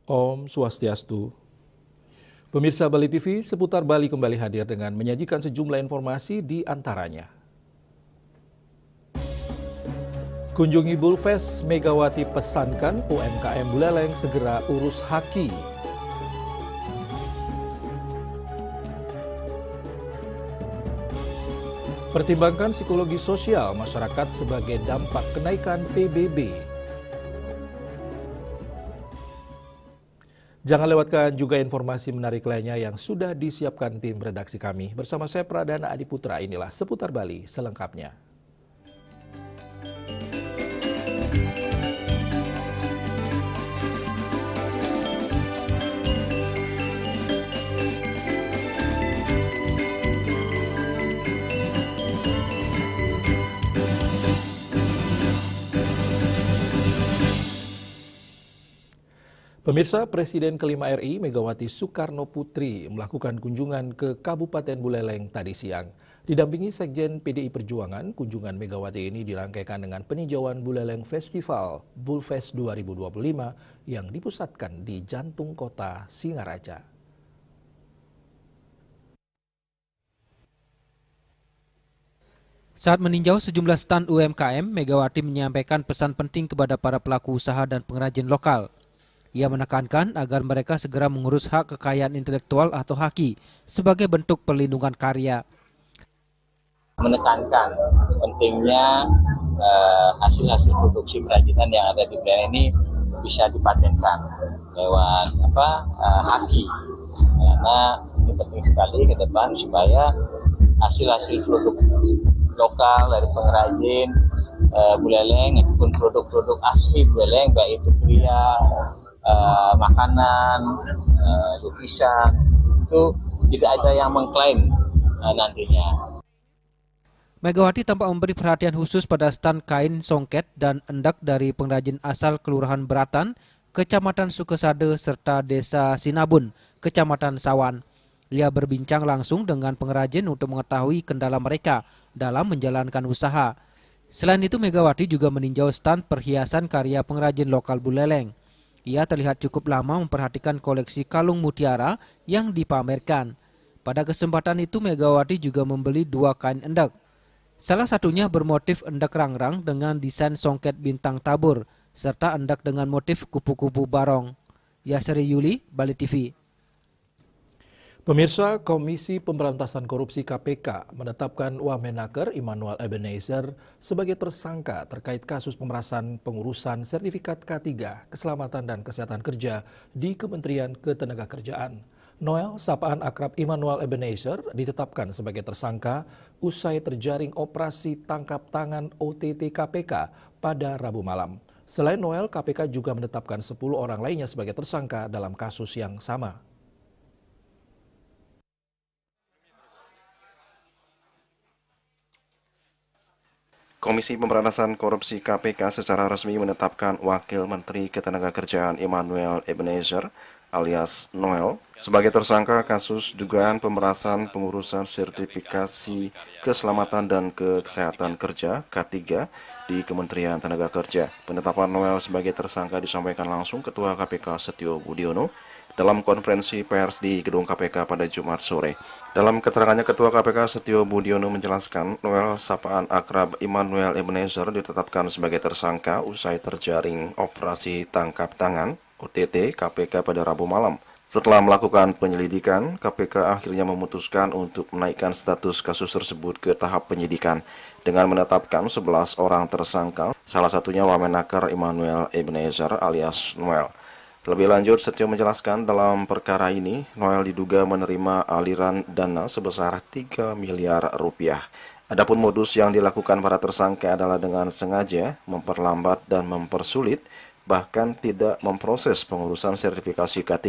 Om Swastiastu. Pemirsa Bali TV, seputar Bali kembali hadir dengan menyajikan sejumlah informasi di antaranya. Kunjungi Bulfest, Megawati pesankan UMKM Buleleng segera urus haki. Pertimbangkan psikologi sosial masyarakat sebagai dampak kenaikan PBB. Jangan lewatkan juga informasi menarik lainnya yang sudah disiapkan tim redaksi kami. Bersama saya Pradana Adiputra, inilah Seputar Bali selengkapnya. Pemirsa, Presiden kelima RI Megawati Soekarno Putri melakukan kunjungan ke Kabupaten Buleleng tadi siang. Didampingi Sekjen PDI Perjuangan, kunjungan Megawati ini dirangkaikan dengan peninjauan Buleleng Festival Bulfest 2025 yang dipusatkan di jantung kota Singaraja. Saat meninjau sejumlah stand UMKM, Megawati menyampaikan pesan penting kepada para pelaku usaha dan pengrajin lokal. Ia menekankan agar mereka segera mengurus hak kekayaan intelektual atau HAKI sebagai bentuk perlindungan karya. Menekankan pentingnya hasil-hasil produksi kerajinan yang ada di Buleleng ini bisa dipatenkan lewat HAKI. Karena ini penting sekali ke depan supaya hasil-hasil produk lokal dari pengrajin Buleleng ataupun produk-produk asli Buleleng, baik itu kria, makanan, lukisan, itu tidak ada yang mengklaim nantinya. Megawati tampak memberi perhatian khusus pada stand kain songket dan endak dari pengrajin asal Kelurahan Beratan, Kecamatan Sukesade, serta Desa Sinabun, Kecamatan Sawan. Ia berbincang langsung dengan pengrajin untuk mengetahui kendala mereka dalam menjalankan usaha. Selain itu, Megawati juga meninjau stand perhiasan karya pengrajin lokal Buleleng. Ia terlihat cukup lama memperhatikan koleksi kalung mutiara yang dipamerkan. Pada kesempatan itu, Megawati juga membeli 2 kain endak. Salah satunya bermotif endak rangrang dengan desain songket bintang tabur, serta endak dengan motif kupu-kupu barong. Yasri Yuli, Bali TV. Pemirsa, Komisi Pemberantasan Korupsi KPK menetapkan Wamenaker Immanuel Ebenezer sebagai tersangka terkait kasus pemerasan pengurusan sertifikat K3 Keselamatan dan Kesehatan Kerja di Kementerian Ketenagakerjaan. Noel, sapaan akrab Immanuel Ebenezer, ditetapkan sebagai tersangka usai terjaring operasi tangkap tangan OTT KPK pada Rabu malam. Selain Noel, KPK juga menetapkan 10 orang lainnya sebagai tersangka dalam kasus yang sama. Komisi Pemberantasan Korupsi KPK secara resmi menetapkan Wakil Menteri Ketenagakerjaan Immanuel Ebenezer alias Noel sebagai tersangka kasus dugaan pemerasan pengurusan sertifikasi keselamatan dan kesehatan kerja K3 di Kementerian Tenaga Kerja. Penetapan Noel sebagai tersangka disampaikan langsung Ketua KPK Setio Budiono dalam konferensi pers di gedung KPK pada Jumat sore. Dalam keterangannya, Ketua KPK Setio Budiono menjelaskan Noel, sapaan akrab Immanuel Ebenezer, ditetapkan sebagai tersangka usai terjaring operasi tangkap tangan OTT KPK pada Rabu malam. Setelah melakukan penyelidikan, KPK akhirnya memutuskan untuk menaikkan status kasus tersebut ke tahap penyidikan dengan menetapkan 11 orang tersangka, salah satunya Wamenaker Immanuel Ebenezer alias Noel. Lebih lanjut, Setio menjelaskan dalam perkara ini, Noel diduga menerima aliran dana sebesar 3 miliar rupiah. Adapun modus yang dilakukan para tersangka adalah dengan sengaja memperlambat dan mempersulit, bahkan tidak memproses pengurusan sertifikasi K3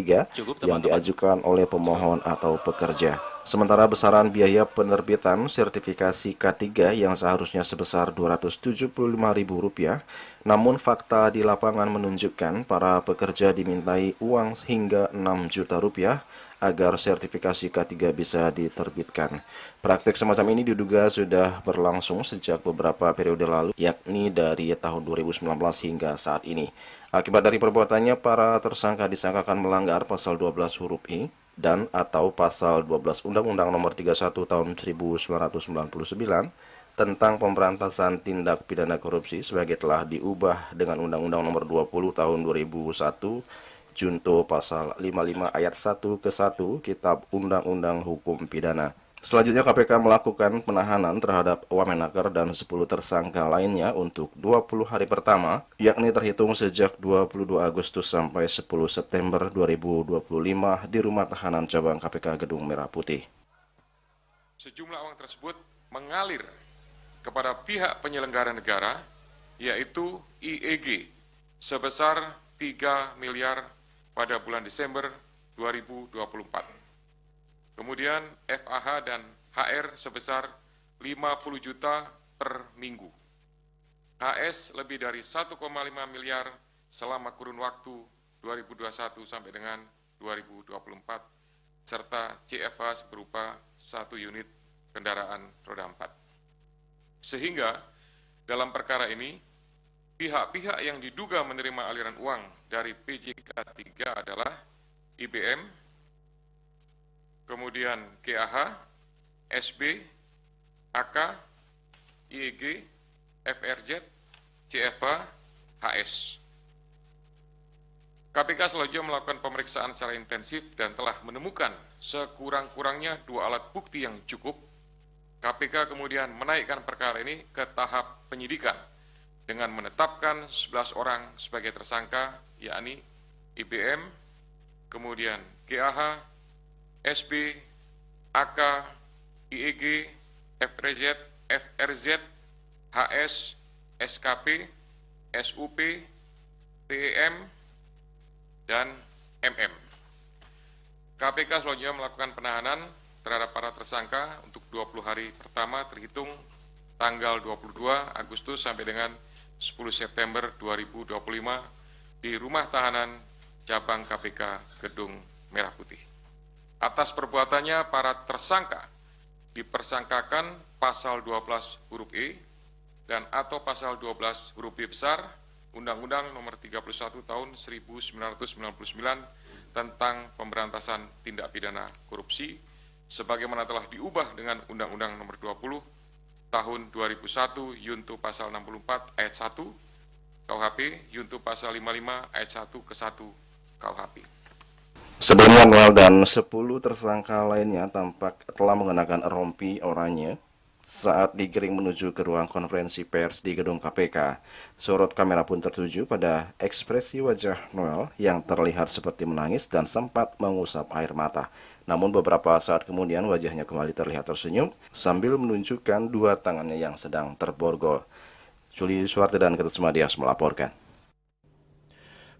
yang diajukan oleh pemohon atau pekerja. Sementara besaran biaya penerbitan sertifikasi K3 yang seharusnya sebesar Rp275.000, namun fakta di lapangan menunjukkan para pekerja dimintai uang hingga Rp6 juta agar sertifikasi K3 bisa diterbitkan. Praktik semacam ini diduga sudah berlangsung sejak beberapa periode lalu, yakni dari tahun 2019 hingga saat ini. Akibat dari perbuatannya, para tersangka disangkakan melanggar pasal 12 huruf I dan atau pasal 12 Undang-Undang Nomor 31 Tahun 1999 tentang pemberantasan tindak pidana korupsi sebagai telah diubah dengan Undang-Undang Nomor 20 Tahun 2001 Junto Pasal 55 Ayat 1 ke 1 Kitab Undang-Undang Hukum Pidana. Selanjutnya KPK melakukan penahanan terhadap Wamenaker dan 10 tersangka lainnya untuk 20 hari pertama, yakni terhitung sejak 22 Agustus sampai 10 September 2025 di Rumah Tahanan Cabang KPK Gedung Merah Putih. Sejumlah uang tersebut mengalir kepada pihak penyelenggara negara, yaitu IEG, sebesar 3 miliar pada bulan Desember 2024. Kemudian FAH dan HR sebesar 50 juta per minggu. HS lebih dari 1,5 miliar selama kurun waktu 2021 sampai dengan 2024, serta CFA berupa 1 unit kendaraan roda 4. Sehingga dalam perkara ini, pihak-pihak yang diduga menerima aliran uang dari PJK3 adalah IBM, kemudian KAH, SB, AK, IEG, FRZ, CFA, HS. KPK selanjutnya melakukan pemeriksaan secara intensif dan telah menemukan sekurang-kurangnya 2 alat bukti yang cukup. KPK kemudian menaikkan perkara ini ke tahap penyidikan dengan menetapkan 11 orang sebagai tersangka, yakni IBM, kemudian KAH, SB, AK, IEG, FRZ, HS, SKP, SUP, TEM, dan MM. KPK selanjutnya melakukan penahanan terhadap para tersangka untuk 20 hari pertama terhitung tanggal 22 Agustus sampai dengan 10 September 2025 di Rumah Tahanan Cabang KPK Gedung Merah Putih. Atas perbuatannya, para tersangka dipersangkakan pasal 12 huruf E dan atau pasal 12 huruf B besar Undang-Undang Nomor 31 Tahun 1999 tentang pemberantasan tindak pidana korupsi, sebagaimana telah diubah dengan Undang-Undang Nomor 20 Tahun 2001 Junto Pasal 64 Ayat 1 KUHP, Junto Pasal 55 Ayat 1 ke 1 KUHP. Sebelumnya Noel dan 10 tersangka lainnya tampak telah mengenakan rompi oranye saat digiring menuju ke ruang konferensi pers di gedung KPK. Sorot kamera pun tertuju pada ekspresi wajah Noel yang terlihat seperti menangis dan sempat mengusap air mata. Namun beberapa saat kemudian wajahnya kembali terlihat tersenyum sambil menunjukkan 2 tangannya yang sedang terborgol. Juli Suwarti dan Ketut Sumadias melaporkan.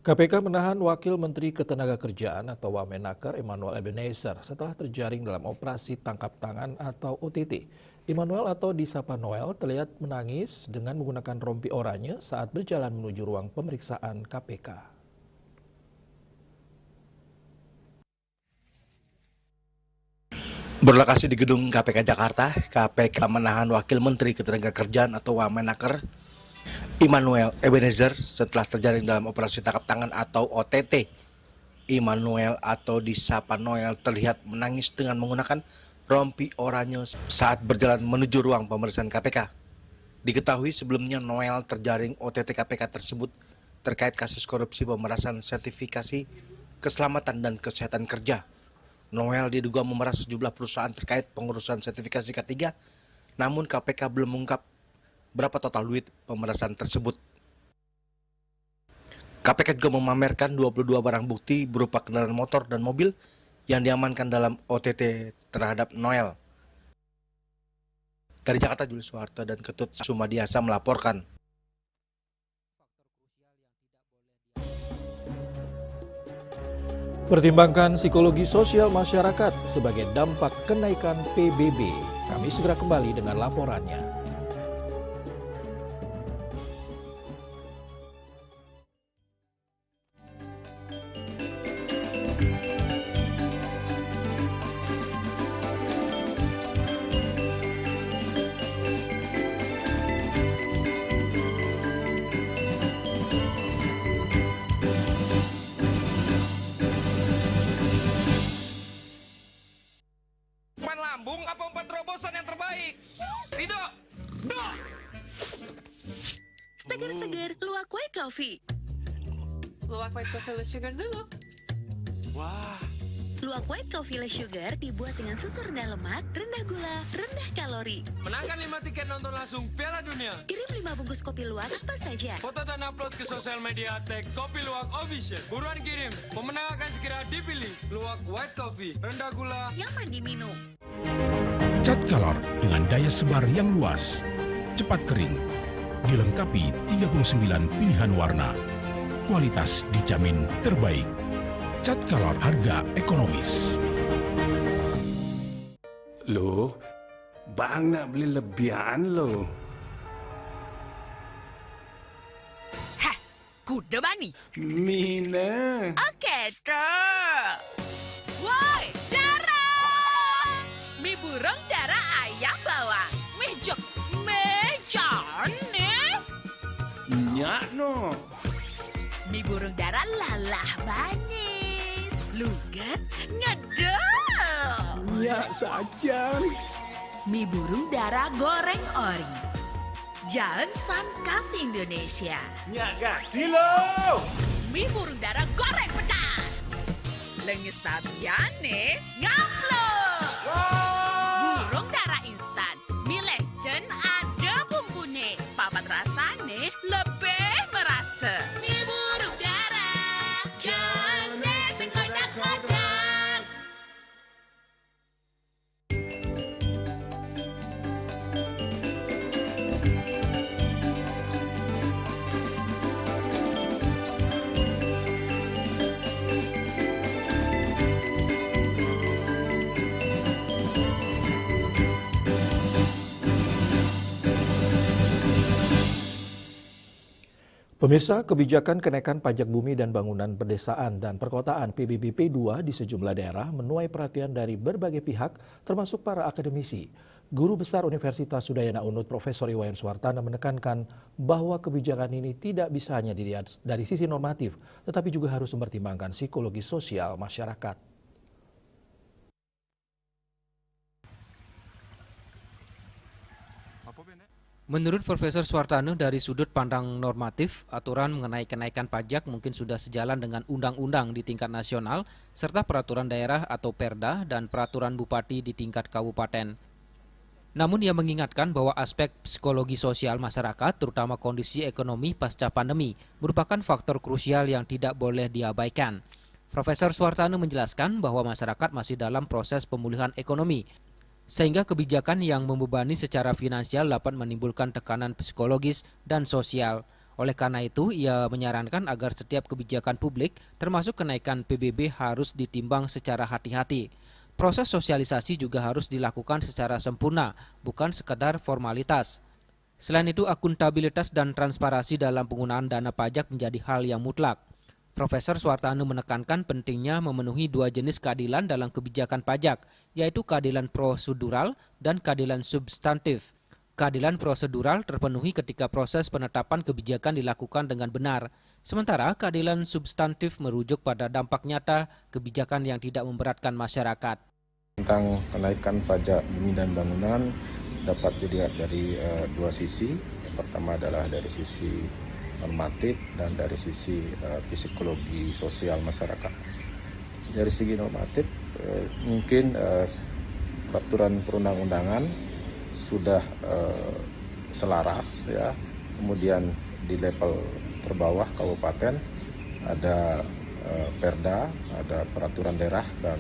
KPK menahan Wakil Menteri Ketenagakerjaan atau Wamenaker Immanuel Ebenezer setelah terjaring dalam operasi tangkap tangan atau OTT. Immanuel atau disapa Noel terlihat menangis dengan menggunakan rompi oranye saat berjalan menuju ruang pemeriksaan KPK. Berlokasi di gedung KPK Jakarta, KPK menahan Wakil Menteri Ketenagakerjaan atau Wamenaker Immanuel Ebenezer setelah terjaring dalam operasi tangkap tangan atau OTT. Immanuel atau disapa Noel terlihat menangis dengan menggunakan rompi oranye saat berjalan menuju ruang pemeriksaan KPK. Diketahui sebelumnya Noel terjaring OTT KPK tersebut terkait kasus korupsi pemerasan sertifikasi keselamatan dan kesehatan kerja. Noel diduga memeras sejumlah perusahaan terkait pengurusan sertifikasi K3, namun KPK belum mengungkap berapa total duit pemerasan tersebut. KPK juga memamerkan 22 barang bukti berupa kendaraan motor dan mobil yang diamankan dalam OTT terhadap Noel. Dari Jakarta, Juli Suwarto dan Ketut Sumadiasa melaporkan. Pertimbangkan psikologi sosial masyarakat sebagai dampak kenaikan PBB. Kami segera kembali dengan laporannya. Coffee. Luwak white coffee less sugar dulu. Wah. Luwak white coffee less sugar dibuat dengan susu rendah lemak, rendah gula, rendah kalori. Menangkan 5 tiket nonton langsung Piala Dunia. Kirim 5 bungkus kopi luwak apa saja. Foto dan upload ke sosial media tag Kopi Luwak Official. Buruan kirim, pemenang akan segera dipilih. Luwak white coffee, rendah gula, nyaman diminum. Cat Color dengan daya sebar yang luas, cepat kering, dilengkapi 39 pilihan warna. Kualitas dijamin terbaik. Cat Color harga ekonomis. Loh, Bang nak beli lebihan loh. Hah, kuda bang ni? Mina. Okey, terus. Woi, darah! Mi burung darah ayam bawang. Mejok, meja ni. Nyak no. Mi burung darah lalah manis. Lugat, ngedok. Nyak saja. Mi burung darah goreng ori. Jalan San khas Indonesia. Nyak ganti loh. Mi burung darah goreng pedas. Lengis tabiane ngaplok. Burung darah instan. Mi legend ada bumbune. Papat rasane lebih merasa. Mi burung darah. Jangan sengkodak-kodak. Pemirsa, kebijakan kenaikan pajak bumi dan bangunan pedesaan dan perkotaan PBBP 2 di sejumlah daerah menuai perhatian dari berbagai pihak, termasuk para akademisi. Guru Besar Universitas Udayana Unut Profesor Iwayan Suwartana menekankan bahwa kebijakan ini tidak bisa hanya dilihat dari sisi normatif, tetapi juga harus mempertimbangkan psikologi sosial masyarakat. Menurut Profesor Suwartana, dari sudut pandang normatif, aturan mengenai kenaikan pajak mungkin sudah sejalan dengan undang-undang di tingkat nasional, serta peraturan daerah atau perda dan peraturan bupati di tingkat kabupaten. Namun ia mengingatkan bahwa aspek psikologi sosial masyarakat, terutama kondisi ekonomi pasca pandemi, merupakan faktor krusial yang tidak boleh diabaikan. Profesor Suwartana menjelaskan bahwa masyarakat masih dalam proses pemulihan ekonomi, sehingga kebijakan yang membebani secara finansial dapat menimbulkan tekanan psikologis dan sosial. Oleh karena itu, ia menyarankan agar setiap kebijakan publik, termasuk kenaikan PBB, harus ditimbang secara hati-hati. Proses sosialisasi juga harus dilakukan secara sempurna, bukan sekadar formalitas. Selain itu, akuntabilitas dan transparansi dalam penggunaan dana pajak menjadi hal yang mutlak. Profesor Suwartana menekankan pentingnya memenuhi dua jenis keadilan dalam kebijakan pajak, yaitu keadilan prosedural dan keadilan substantif. Keadilan prosedural terpenuhi ketika proses penetapan kebijakan dilakukan dengan benar, sementara keadilan substantif merujuk pada dampak nyata kebijakan yang tidak memberatkan masyarakat. Tentang kenaikan pajak bumi dan bangunan dapat dilihat dari dua sisi. Yang pertama adalah dari sisi normatif dan dari sisi psikologi sosial masyarakat. Dari segi normatif, mungkin peraturan perundang-undangan sudah selaras, ya. Kemudian di level terbawah kabupaten ada perda, ada peraturan daerah dan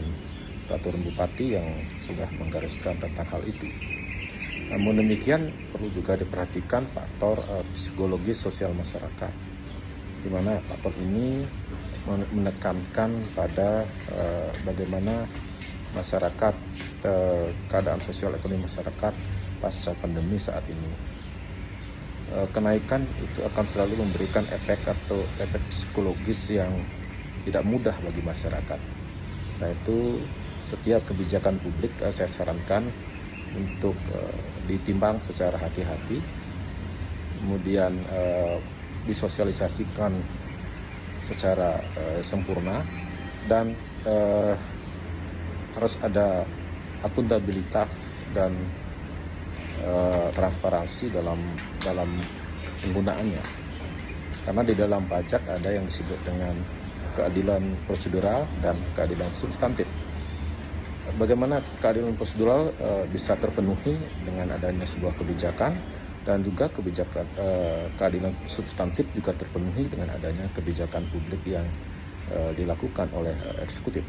peraturan bupati yang sudah menggariskan tentang hal itu. Namun demikian perlu juga diperhatikan faktor psikologis sosial masyarakat, di mana faktor ini menekankan pada bagaimana masyarakat, keadaan sosial ekonomi masyarakat pasca pandemi saat ini. Kenaikan itu akan selalu memberikan efek atau efek psikologis yang tidak mudah bagi masyarakat. Nah itu setiap kebijakan publik saya sarankan untuk ditimbang secara hati-hati, kemudian disosialisasikan secara sempurna, dan harus ada akuntabilitas dan transparansi dalam penggunaannya. Karena di dalam pajak ada yang disebut dengan keadilan prosedural dan keadilan substantif. Bagaimana keadilan prosedural bisa terpenuhi dengan adanya sebuah kebijakan, dan juga keadilan substantif juga terpenuhi dengan adanya kebijakan publik yang dilakukan oleh eksekutif.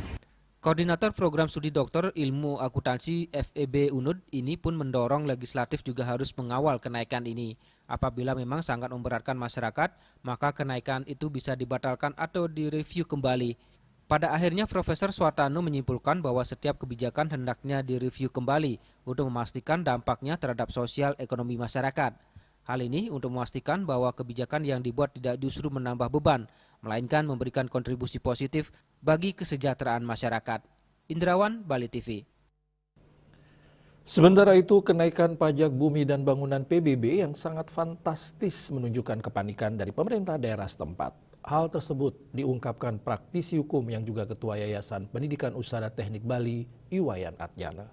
Koordinator Program Studi Doktor Ilmu Akuntansi FEB UNUD ini pun mendorong legislatif juga harus mengawal kenaikan ini. Apabila memang sangat memberatkan masyarakat, maka kenaikan itu bisa dibatalkan atau direview kembali. Pada akhirnya Profesor Suartano menyimpulkan bahwa setiap kebijakan hendaknya direview kembali untuk memastikan dampaknya terhadap sosial ekonomi masyarakat. Hal ini untuk memastikan bahwa kebijakan yang dibuat tidak justru menambah beban, melainkan memberikan kontribusi positif bagi kesejahteraan masyarakat. Indrawan, Bali TV. Sementara itu, kenaikan pajak bumi dan bangunan PBB yang sangat fantastis menunjukkan kepanikan dari pemerintah daerah setempat. Hal tersebut diungkapkan praktisi hukum yang juga Ketua Yayasan Pendidikan Usaha Teknik Bali, Iwayan Atjana.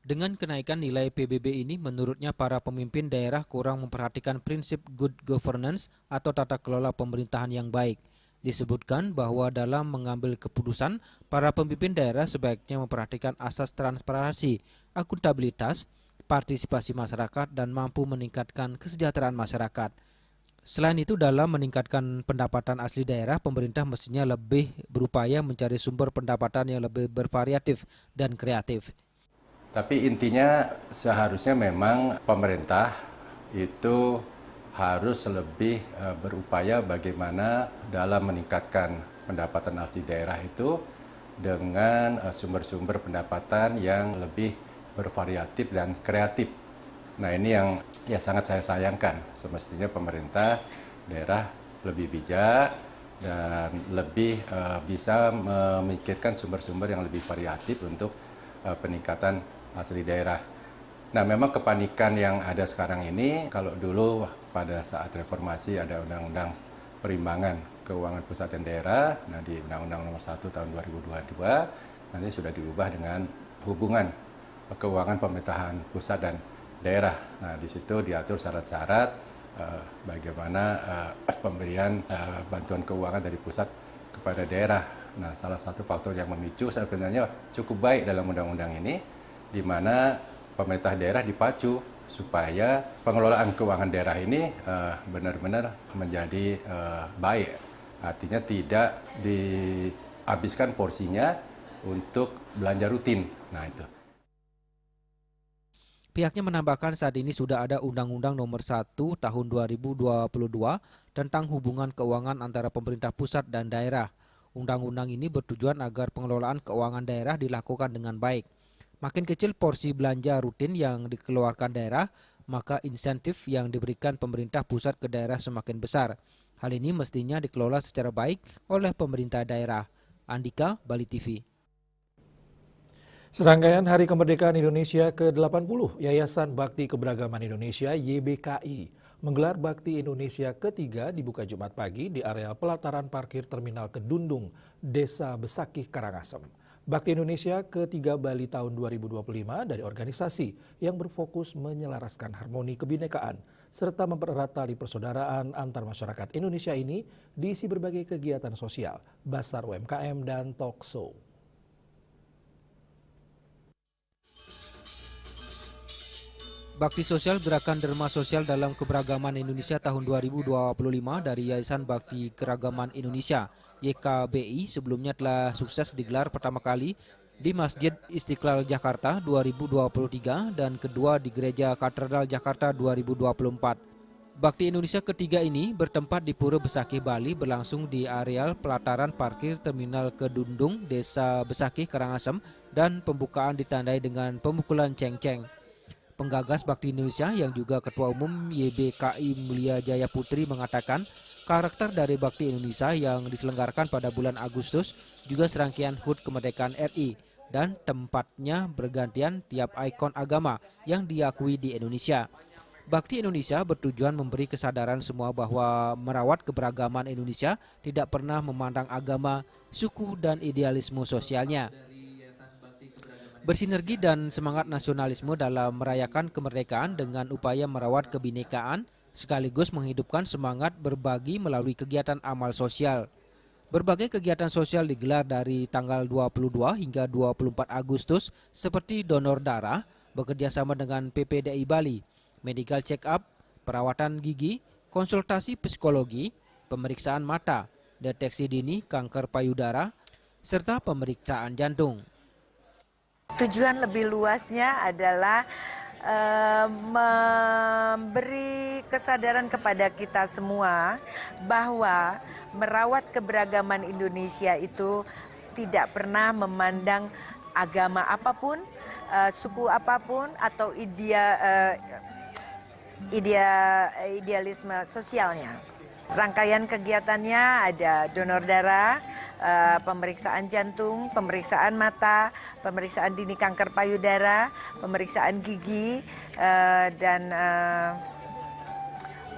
Dengan kenaikan nilai PBB ini, menurutnya para pemimpin daerah kurang memperhatikan prinsip good governance atau tata kelola pemerintahan yang baik. Disebutkan bahwa dalam mengambil keputusan, para pemimpin daerah sebaiknya memperhatikan asas transparansi, akuntabilitas, partisipasi masyarakat, dan mampu meningkatkan kesejahteraan masyarakat. Selain itu, dalam meningkatkan pendapatan asli daerah, pemerintah mestinya lebih berupaya mencari sumber pendapatan yang lebih bervariatif dan kreatif. Tapi intinya seharusnya memang pemerintah itu harus lebih berupaya bagaimana dalam meningkatkan pendapatan asli daerah itu dengan sumber-sumber pendapatan yang lebih bervariatif dan kreatif. Nah, ini yang sangat saya sayangkan. Semestinya pemerintah daerah lebih bijak dan lebih bisa memikirkan sumber-sumber yang lebih variatif untuk peningkatan asli daerah. Nah, memang kepanikan yang ada sekarang ini, kalau dulu pada saat reformasi ada Undang-Undang Perimbangan Keuangan Pusat dan Daerah, nah di Undang-Undang Nomor 1 Tahun 2022, nanti sudah diubah dengan hubungan keuangan pemerintahan pusat dan daerah. Nah, di situ diatur syarat-syarat bagaimana pemberian bantuan keuangan dari pusat kepada daerah. Nah, salah satu faktor yang memicu sebenarnya cukup baik dalam undang-undang ini, di mana pemerintah daerah dipacu supaya pengelolaan keuangan daerah ini benar-benar menjadi baik. Artinya tidak dihabiskan porsinya untuk belanja rutin. Nah, itu. Pihaknya menambahkan saat ini sudah ada Undang-Undang Nomor 1 Tahun 2022 tentang hubungan keuangan antara pemerintah pusat dan daerah. Undang-undang ini bertujuan agar pengelolaan keuangan daerah dilakukan dengan baik. Makin kecil porsi belanja rutin yang dikeluarkan daerah, maka insentif yang diberikan pemerintah pusat ke daerah semakin besar. Hal ini mestinya dikelola secara baik oleh pemerintah daerah. Andika, Bali TV. Serangkaian Hari Kemerdekaan Indonesia ke-80, Yayasan Bakti Keberagaman Indonesia YBKI menggelar Bakti Indonesia ketiga dibuka Jumat pagi di areal pelataran parkir Terminal Kedundung, Desa Besakih, Karangasem. Bakti Indonesia ketiga Bali tahun 2025 dari organisasi yang berfokus menyelaraskan harmoni kebinekaan serta mempererat tali persaudaraan antar masyarakat Indonesia ini diisi berbagai kegiatan sosial, basar UMKM, dan talk show. Bakti Sosial Gerakan Derma Sosial dalam Keberagaman Indonesia tahun 2025 dari Yayasan Bakti Keragaman Indonesia YKBI sebelumnya telah sukses digelar pertama kali di Masjid Istiqlal Jakarta 2023 dan kedua di Gereja Katedral Jakarta 2024. Bakti Indonesia ketiga ini bertempat di Pura Besakih, Bali, berlangsung di areal pelataran parkir Terminal Kedundung, Desa Besakih, Karangasem, dan pembukaan ditandai dengan pemukulan ceng-ceng. Penggagas Bakti Indonesia yang juga Ketua Umum YBKI Mulia Jaya Putri mengatakan karakter dari Bakti Indonesia yang diselenggarakan pada bulan Agustus juga serangkaian HUT Kemerdekaan RI dan tempatnya bergantian tiap ikon agama yang diakui di Indonesia. Bakti Indonesia bertujuan memberi kesadaran semua bahwa merawat keberagaman Indonesia tidak pernah memandang agama, suku, dan idealisme sosialnya. Bersinergi dan semangat nasionalisme dalam merayakan kemerdekaan dengan upaya merawat kebinekaan sekaligus menghidupkan semangat berbagi melalui kegiatan amal sosial. Berbagai kegiatan sosial digelar dari tanggal 22 hingga 24 Agustus seperti donor darah, bekerjasama dengan PPDI Bali, medical check-up, perawatan gigi, konsultasi psikologi, pemeriksaan mata, deteksi dini kanker payudara, serta pemeriksaan jantung. Tujuan lebih luasnya adalah memberi kesadaran kepada kita semua bahwa merawat keberagaman Indonesia itu tidak pernah memandang agama apapun, suku apapun, atau idealisme sosialnya. Rangkaian kegiatannya ada donor darah, pemeriksaan jantung, pemeriksaan mata, pemeriksaan dini kanker payudara, pemeriksaan gigi, dan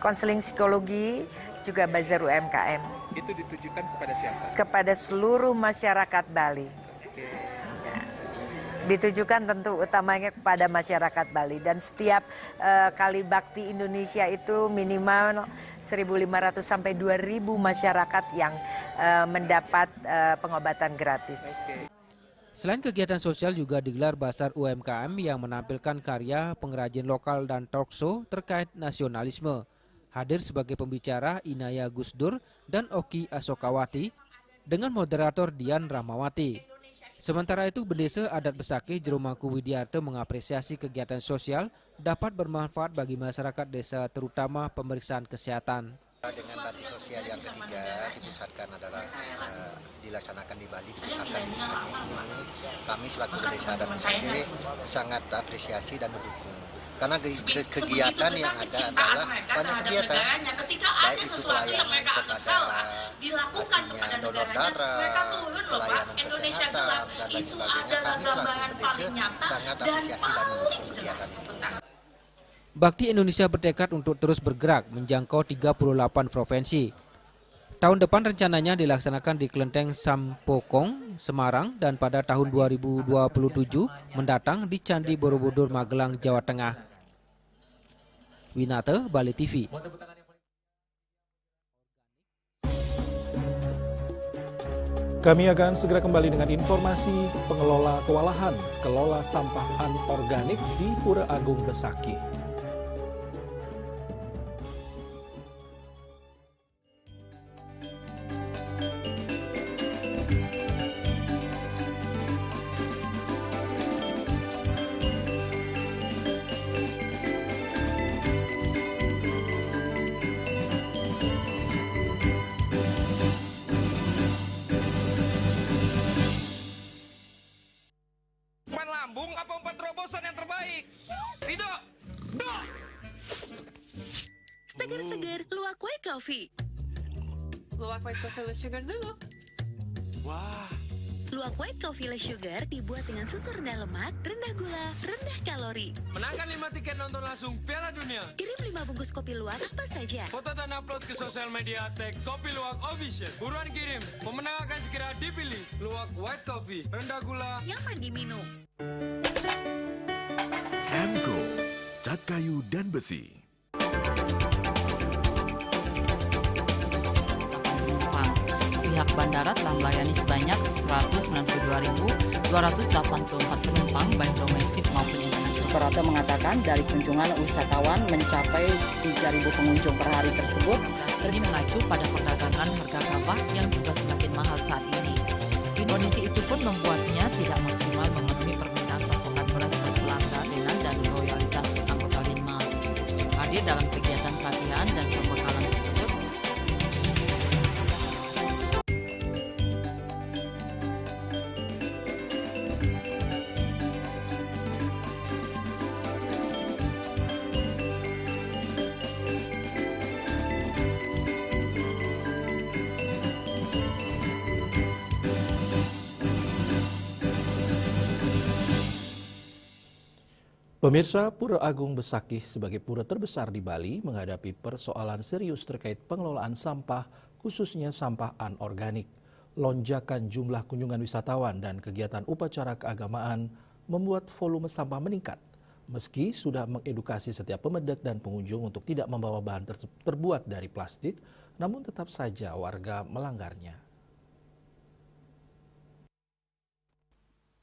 konseling psikologi, juga bazar UMKM. Itu ditujukan kepada siapa? Kepada seluruh masyarakat Bali. Ditujukan tentu utamanya kepada masyarakat Bali, dan setiap kali bakti Indonesia itu minimal 1.500 sampai 2.000 masyarakat yang mendapat pengobatan gratis. Selain kegiatan sosial juga digelar Bazar UMKM yang menampilkan karya pengrajin lokal dan talkshow terkait nasionalisme. Hadir sebagai pembicara Inaya Gusdur dan Oki Asokawati dengan moderator Dian Rahmawati. Sementara itu, Bedesa Adat Besaki Jeromangku Widiarto mengapresiasi kegiatan sosial dapat bermanfaat bagi masyarakat desa, terutama pemeriksaan kesehatan. Dengan bakti sosial yang ketiga dipusatkan adalah dilaksanakan di Bali, pusatkan di Besaki ini, kami selaku Desa Adat Besaki sangat apresiasi dan mendukung. Karena kegiatan yang ada adalah banyak kegiatan, baik itu pelayanan kepada dilakukan kepada donor darah, pelayanan kesehatan, dan lain sebagainya. Kami selaku Desa sangat apresiasi dan mendukung kegiatan itu. Bakti Indonesia bertekad untuk terus bergerak menjangkau 38 provinsi. Tahun depan rencananya dilaksanakan di Kelenteng Sampokong, Semarang, dan pada tahun 2027 mendatang di Candi Borobudur, Magelang, Jawa Tengah. Winata, Bali TV. Kami akan segera kembali dengan informasi pengelola kewalahan kelola sampah anorganik di Pura Agung Besaki. Lambung apa umpan terobosan yang terbaik? Rido! Seger-seger, luwak white coffee. Luwak white coffee less sugar dulu. Wah. Luwak white coffee less sugar dibuat dengan susu rendah lemak, rendah gula, rendah kalori. Menangkan 5 tiket nonton langsung Piala Dunia. Kirim 5 bungkus kopi luwak apa saja. Foto dan upload ke sosial media tag Kopi Luwak Official. Buruan kirim, pemenang akan segera dipilih. Luwak white coffee, rendah gula, nyaman diminum. Emco, cat kayu dan besi. Pihak bandara telah melayani sebanyak 192.284 penumpang baik domestik maupun internasional. Operator mengatakan dari kunjungan wisatawan mencapai 3.000 pengunjung per hari tersebut. Ini mengacu pada perdagangan harga gabah yang juga semakin mahal saat ini. Kondisi itu pun membuatnya tidak maksimal memenuhi permintaan pasokan beras per pelanggan dan loyalitas anggota Linmas. Hadir dalam kegiatan pelatihan dan pembekalan tersebut. Pemirsa, Pura Agung Besaki sebagai pura terbesar di Bali menghadapi persoalan serius terkait pengelolaan sampah, khususnya sampah anorganik. Lonjakan jumlah kunjungan wisatawan dan kegiatan upacara keagamaan membuat volume sampah meningkat. Meski sudah mengedukasi setiap pemedek dan pengunjung untuk tidak membawa bahan terbuat dari plastik, namun tetap saja warga melanggarnya.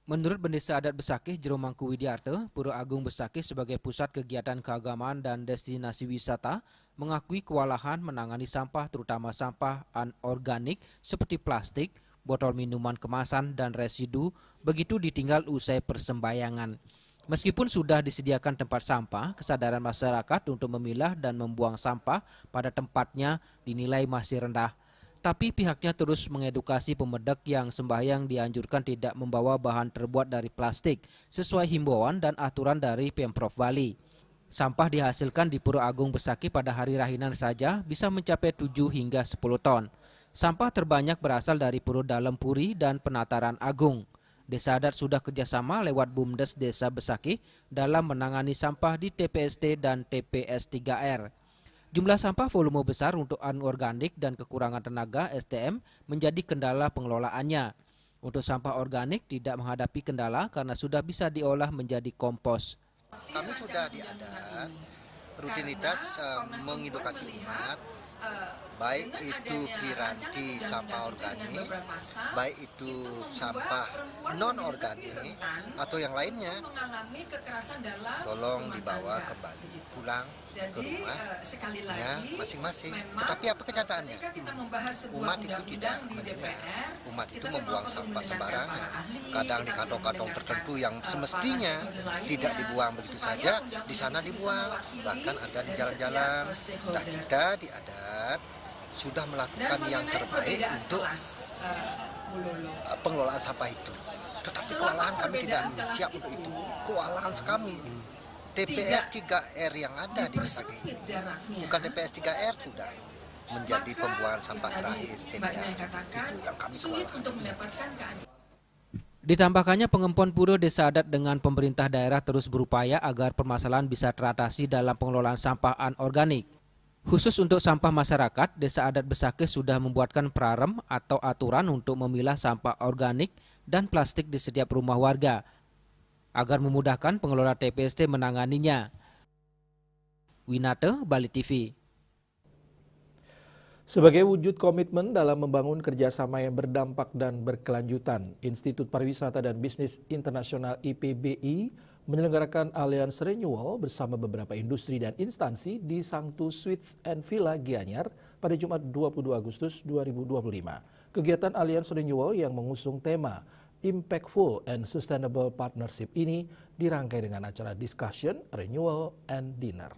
Menurut Pendeta Adat Besakih Jero Mangku Widiarte, Pura Agung Besakih sebagai pusat kegiatan keagamaan dan destinasi wisata mengakui kewalahan menangani sampah, terutama sampah anorganik seperti plastik, botol minuman kemasan, dan residu begitu ditinggal usai persembahyangan. Meskipun sudah disediakan tempat sampah, kesadaran masyarakat untuk memilah dan membuang sampah pada tempatnya dinilai masih rendah. Tapi pihaknya terus mengedukasi pemedek yang sembahyang dianjurkan tidak membawa bahan terbuat dari plastik sesuai himbauan dan aturan dari Pemprov Bali. Sampah dihasilkan di Pura Agung Besakih pada hari rahinan saja bisa mencapai 7 hingga 10 ton. Sampah terbanyak berasal dari Pura Dalam Puri dan Penataran Agung. Desa adat sudah kerjasama lewat BUMDes Desa Besakih dalam menangani sampah di TPST dan TPS 3R. Jumlah sampah volume besar untuk anorganik dan kekurangan tenaga SDM menjadi kendala pengelolaannya. Untuk sampah organik tidak menghadapi kendala karena sudah bisa diolah menjadi kompos. Kami sudah di adat rutinitas mengedukasi umat, baik itu piranti sampah organik, baik itu sampah non-organik atau yang lainnya, tolong dibawa kembali pulang ke rumahnya masing-masing. Tetapi apa kenyataannya? Umat itu tidak mendengar. Umat itu membuang sampah sembarangan. Kadang di kantong-kantong tertentu yang semestinya tidak dibuang begitu saja, di sana dibuang. Bahkan ada di jalan-jalan. Nah, kita di adat sudah melakukan yang terbaik untuk pengelolaan sampah itu. Tetapi kewalahan kami tidak siap untuk itu. Kewalahan kami. TPS 3R yang ada di Besakih, bukan TPS 3R sudah menjadi pembuangan sampah terakhir TPS. Itu yang kami kewalahan. Ditambahkannya pengempuan pura desa adat dengan pemerintah daerah terus berupaya agar permasalahan bisa teratasi dalam pengelolaan sampah anorganik. Khusus untuk sampah masyarakat, Desa Adat Besakih sudah membuatkan prarem atau aturan untuk memilah sampah organik dan plastik di setiap rumah warga agar memudahkan pengelola TPST menanganinya. Winate, Bali TV. Sebagai wujud komitmen dalam membangun kerjasama yang berdampak dan berkelanjutan, Institut Pariwisata dan Bisnis Internasional IPBI menyelenggarakan Alliance Renewal bersama beberapa industri dan instansi di Sangtu Suites and Villa Gianyar pada Jumat 22 Agustus 2025. Kegiatan Alliance Renewal yang mengusung tema Impactful and Sustainable Partnership ini dirangkai dengan acara discussion, renewal, and dinner.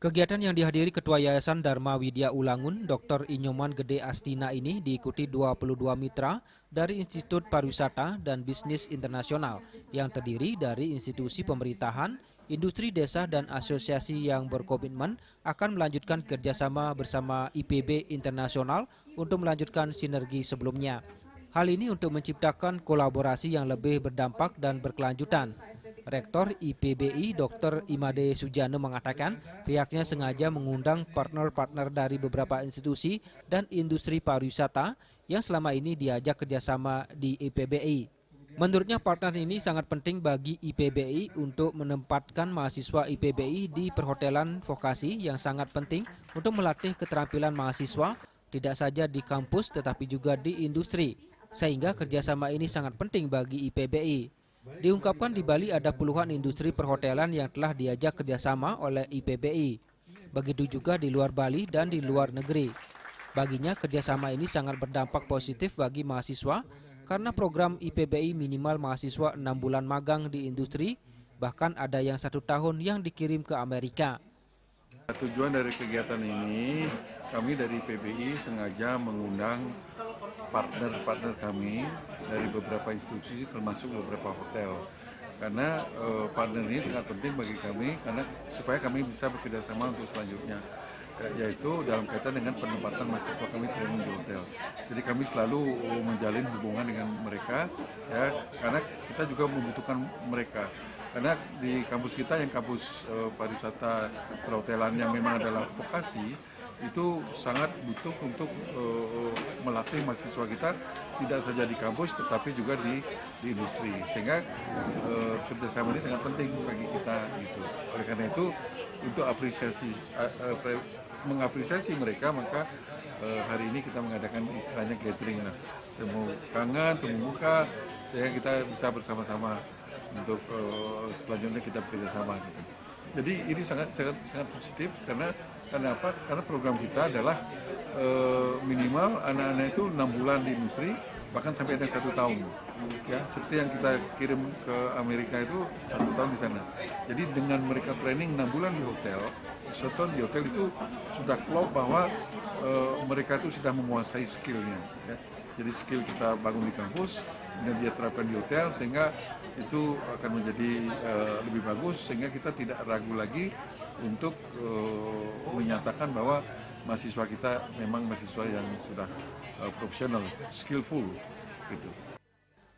Kegiatan yang dihadiri Ketua Yayasan Dharma Widya Ulangun, Dr. Inyoman Gede Astina ini diikuti 22 mitra dari Institut Pariwisata dan Bisnis Internasional yang terdiri dari institusi pemerintahan, industri desa dan asosiasi yang berkomitmen akan melanjutkan kerjasama bersama IPB Internasional untuk melanjutkan sinergi sebelumnya. Hal ini untuk menciptakan kolaborasi yang lebih berdampak dan berkelanjutan. Rektor IPBI Dr. Imade Sujana mengatakan pihaknya sengaja mengundang partner-partner dari beberapa institusi dan industri pariwisata yang selama ini diajak kerjasama di IPBI. Menurutnya partner ini sangat penting bagi IPBI untuk menempatkan mahasiswa IPBI di perhotelan vokasi yang sangat penting untuk melatih keterampilan mahasiswa tidak saja di kampus tetapi juga di industri. Sehingga kerjasama ini sangat penting bagi IPBI. Diungkapkan di Bali ada puluhan industri perhotelan yang telah diajak kerjasama oleh IPBI. Begitu juga di luar Bali dan di luar negeri. Baginya kerjasama ini sangat berdampak positif bagi mahasiswa karena program IPBI minimal mahasiswa 6 bulan magang di industri, bahkan ada yang 1 tahun yang dikirim ke Amerika. Tujuan dari kegiatan ini, kami dari IPBI sengaja mengundang partner-partner kami dari beberapa institusi termasuk beberapa hotel. Karena partner ini sangat penting bagi kami karena supaya kami bisa bekerjasama untuk selanjutnya, yaitu dalam kaitan dengan penempatan mahasiswa kami training di hotel. Jadi kami selalu menjalin hubungan dengan mereka, ya, karena kita juga membutuhkan mereka. Karena di kampus kita yang kampus pariwisata perhotelan yang memang adalah vokasi, itu sangat butuh untuk melatih mahasiswa kita tidak saja di kampus tetapi juga di industri, sehingga kerjasama ini sangat penting bagi kita gitu. Oleh karena itu untuk mengapresiasi mereka, maka hari ini kita mengadakan istilahnya gathering lah, temu kangen, temu muka, sehingga kita bisa bersama-sama untuk selanjutnya kita bekerjasama gitu. Jadi ini sangat positif karena apa? Karena program kita adalah minimal anak-anak itu 6 bulan di industri, bahkan sampai ada 1 tahun. Ya, seperti yang kita kirim ke Amerika itu 1 tahun di sana. Jadi dengan mereka training 6 bulan di hotel, 1 tahun di hotel itu sudah klop bahwa mereka itu sudah menguasai skillnya. Ya. Jadi skill kita bangun di kampus, kemudian dia terapkan di hotel, sehingga itu akan menjadi lebih bagus, sehingga kita tidak ragu lagi untuk menyatakan bahwa mahasiswa kita memang mahasiswa yang sudah profesional, skillful gitu.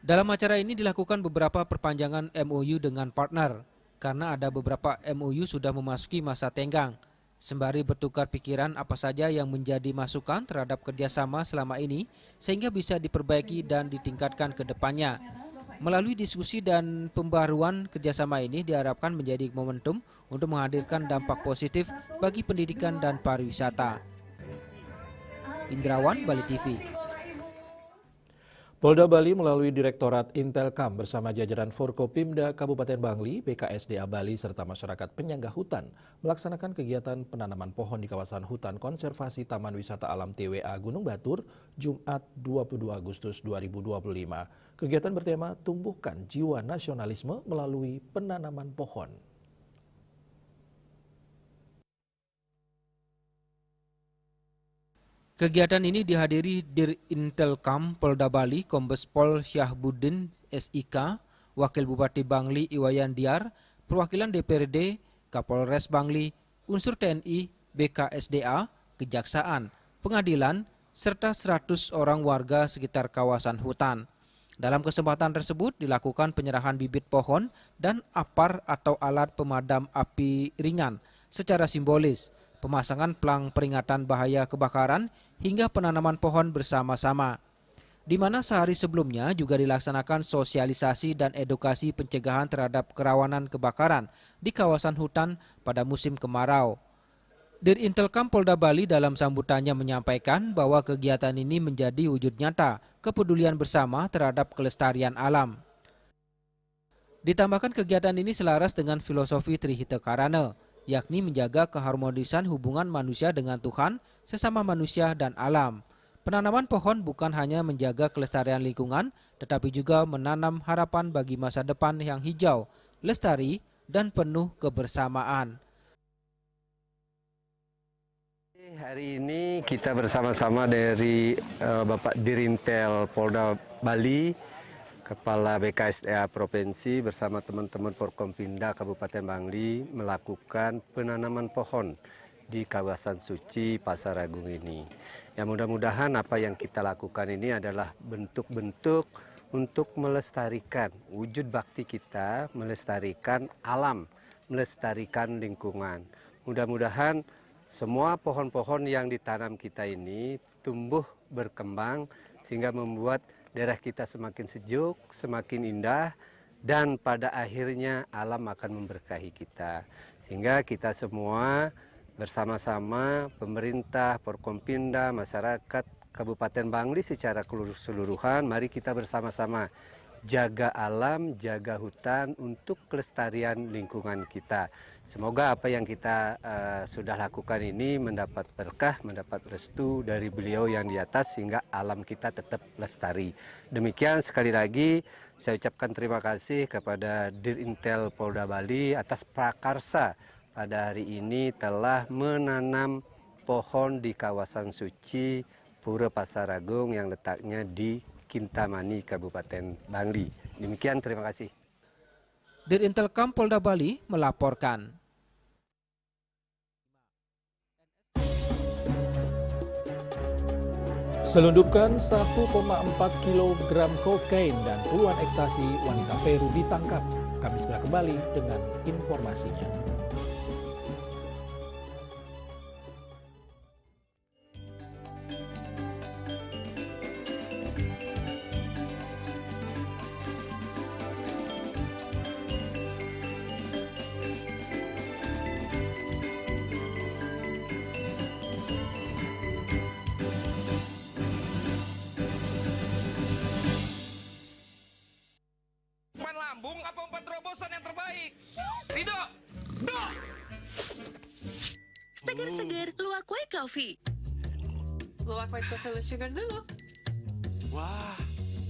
Dalam acara ini dilakukan beberapa perpanjangan MOU dengan partner karena ada beberapa MOU sudah memasuki masa tenggang. Sembari bertukar pikiran apa saja yang menjadi masukan terhadap kerjasama selama ini sehingga bisa diperbaiki dan ditingkatkan ke depannya. Melalui diskusi dan pembaruan kerjasama ini diharapkan menjadi momentum untuk menghadirkan dampak positif bagi pendidikan dan pariwisata. Indrawan, Bali TV. Polda Bali melalui Direktorat Intelkam bersama jajaran Forkopimda Kabupaten Bangli, BKSDA Bali serta masyarakat penyangga hutan melaksanakan kegiatan penanaman pohon di kawasan hutan konservasi Taman Wisata Alam TWA Gunung Batur Jumat 22 Agustus 2025. Kegiatan bertema Tumbuhkan Jiwa Nasionalisme melalui penanaman pohon. Kegiatan ini dihadiri Dir Intelkam Polda Bali, Kombes Pol Syahbuddin SIK, Wakil Bupati Bangli Iwayan Diar, perwakilan DPRD, Kapolres Bangli, unsur TNI, BKSDA, Kejaksaan, Pengadilan, serta 100 orang warga sekitar kawasan hutan. Dalam kesempatan tersebut dilakukan penyerahan bibit pohon dan apar atau alat pemadam api ringan secara simbolis, pemasangan pelang peringatan bahaya kebakaran, hingga penanaman pohon bersama-sama. Di mana sehari sebelumnya juga dilaksanakan sosialisasi dan edukasi pencegahan terhadap kerawanan kebakaran di kawasan hutan pada musim kemarau. Dir Intelkam Polda Bali dalam sambutannya menyampaikan bahwa kegiatan ini menjadi wujud nyata kepedulian bersama terhadap kelestarian alam. Ditambahkan kegiatan ini selaras dengan filosofi Trihita Karana, yakni menjaga keharmonisan hubungan manusia dengan Tuhan, sesama manusia dan alam. Penanaman pohon bukan hanya menjaga kelestarian lingkungan, tetapi juga menanam harapan bagi masa depan yang hijau, lestari, dan penuh kebersamaan. Hari ini kita bersama-sama dari Bapak Dirintel Polda Bali, Kepala BKSDA Provinsi bersama teman-teman Forkompimda Kabupaten Bangli melakukan penanaman pohon di kawasan suci Pasar Agung ini. Ya, mudah-mudahan apa yang kita lakukan ini adalah bentuk-bentuk untuk melestarikan wujud bakti kita, melestarikan alam, melestarikan lingkungan. Mudah-mudahan semua pohon-pohon yang ditanam kita ini tumbuh berkembang sehingga membuat daerah kita semakin sejuk, semakin indah, dan pada akhirnya alam akan memberkahi kita. Sehingga kita semua bersama-sama, pemerintah, Forkompimda, masyarakat Kabupaten Bangli secara keseluruhan, mari kita bersama-sama jaga alam, jaga hutan untuk kelestarian lingkungan kita. Semoga apa yang kita sudah lakukan ini mendapat berkah, mendapat restu dari beliau yang di atas sehingga alam kita tetap lestari. Demikian sekali lagi saya ucapkan terima kasih kepada Dirintel Polda Bali atas prakarsa pada hari ini telah menanam pohon di kawasan suci Pura Pasar Agung yang letaknya di Kintamani, Kabupaten Bangli. Demikian, terima kasih. Dir Intelkam Polda Bali melaporkan. Selundupkan 1,4 kg kokain dan puluhan ekstasi, wanita Peru ditangkap. Kami segera kembali dengan informasinya. apa 4 terobosan yang terbaik? Tidak. Seger-seger, luwak white coffee. Luwak white coffee less sugar dulu. Wah.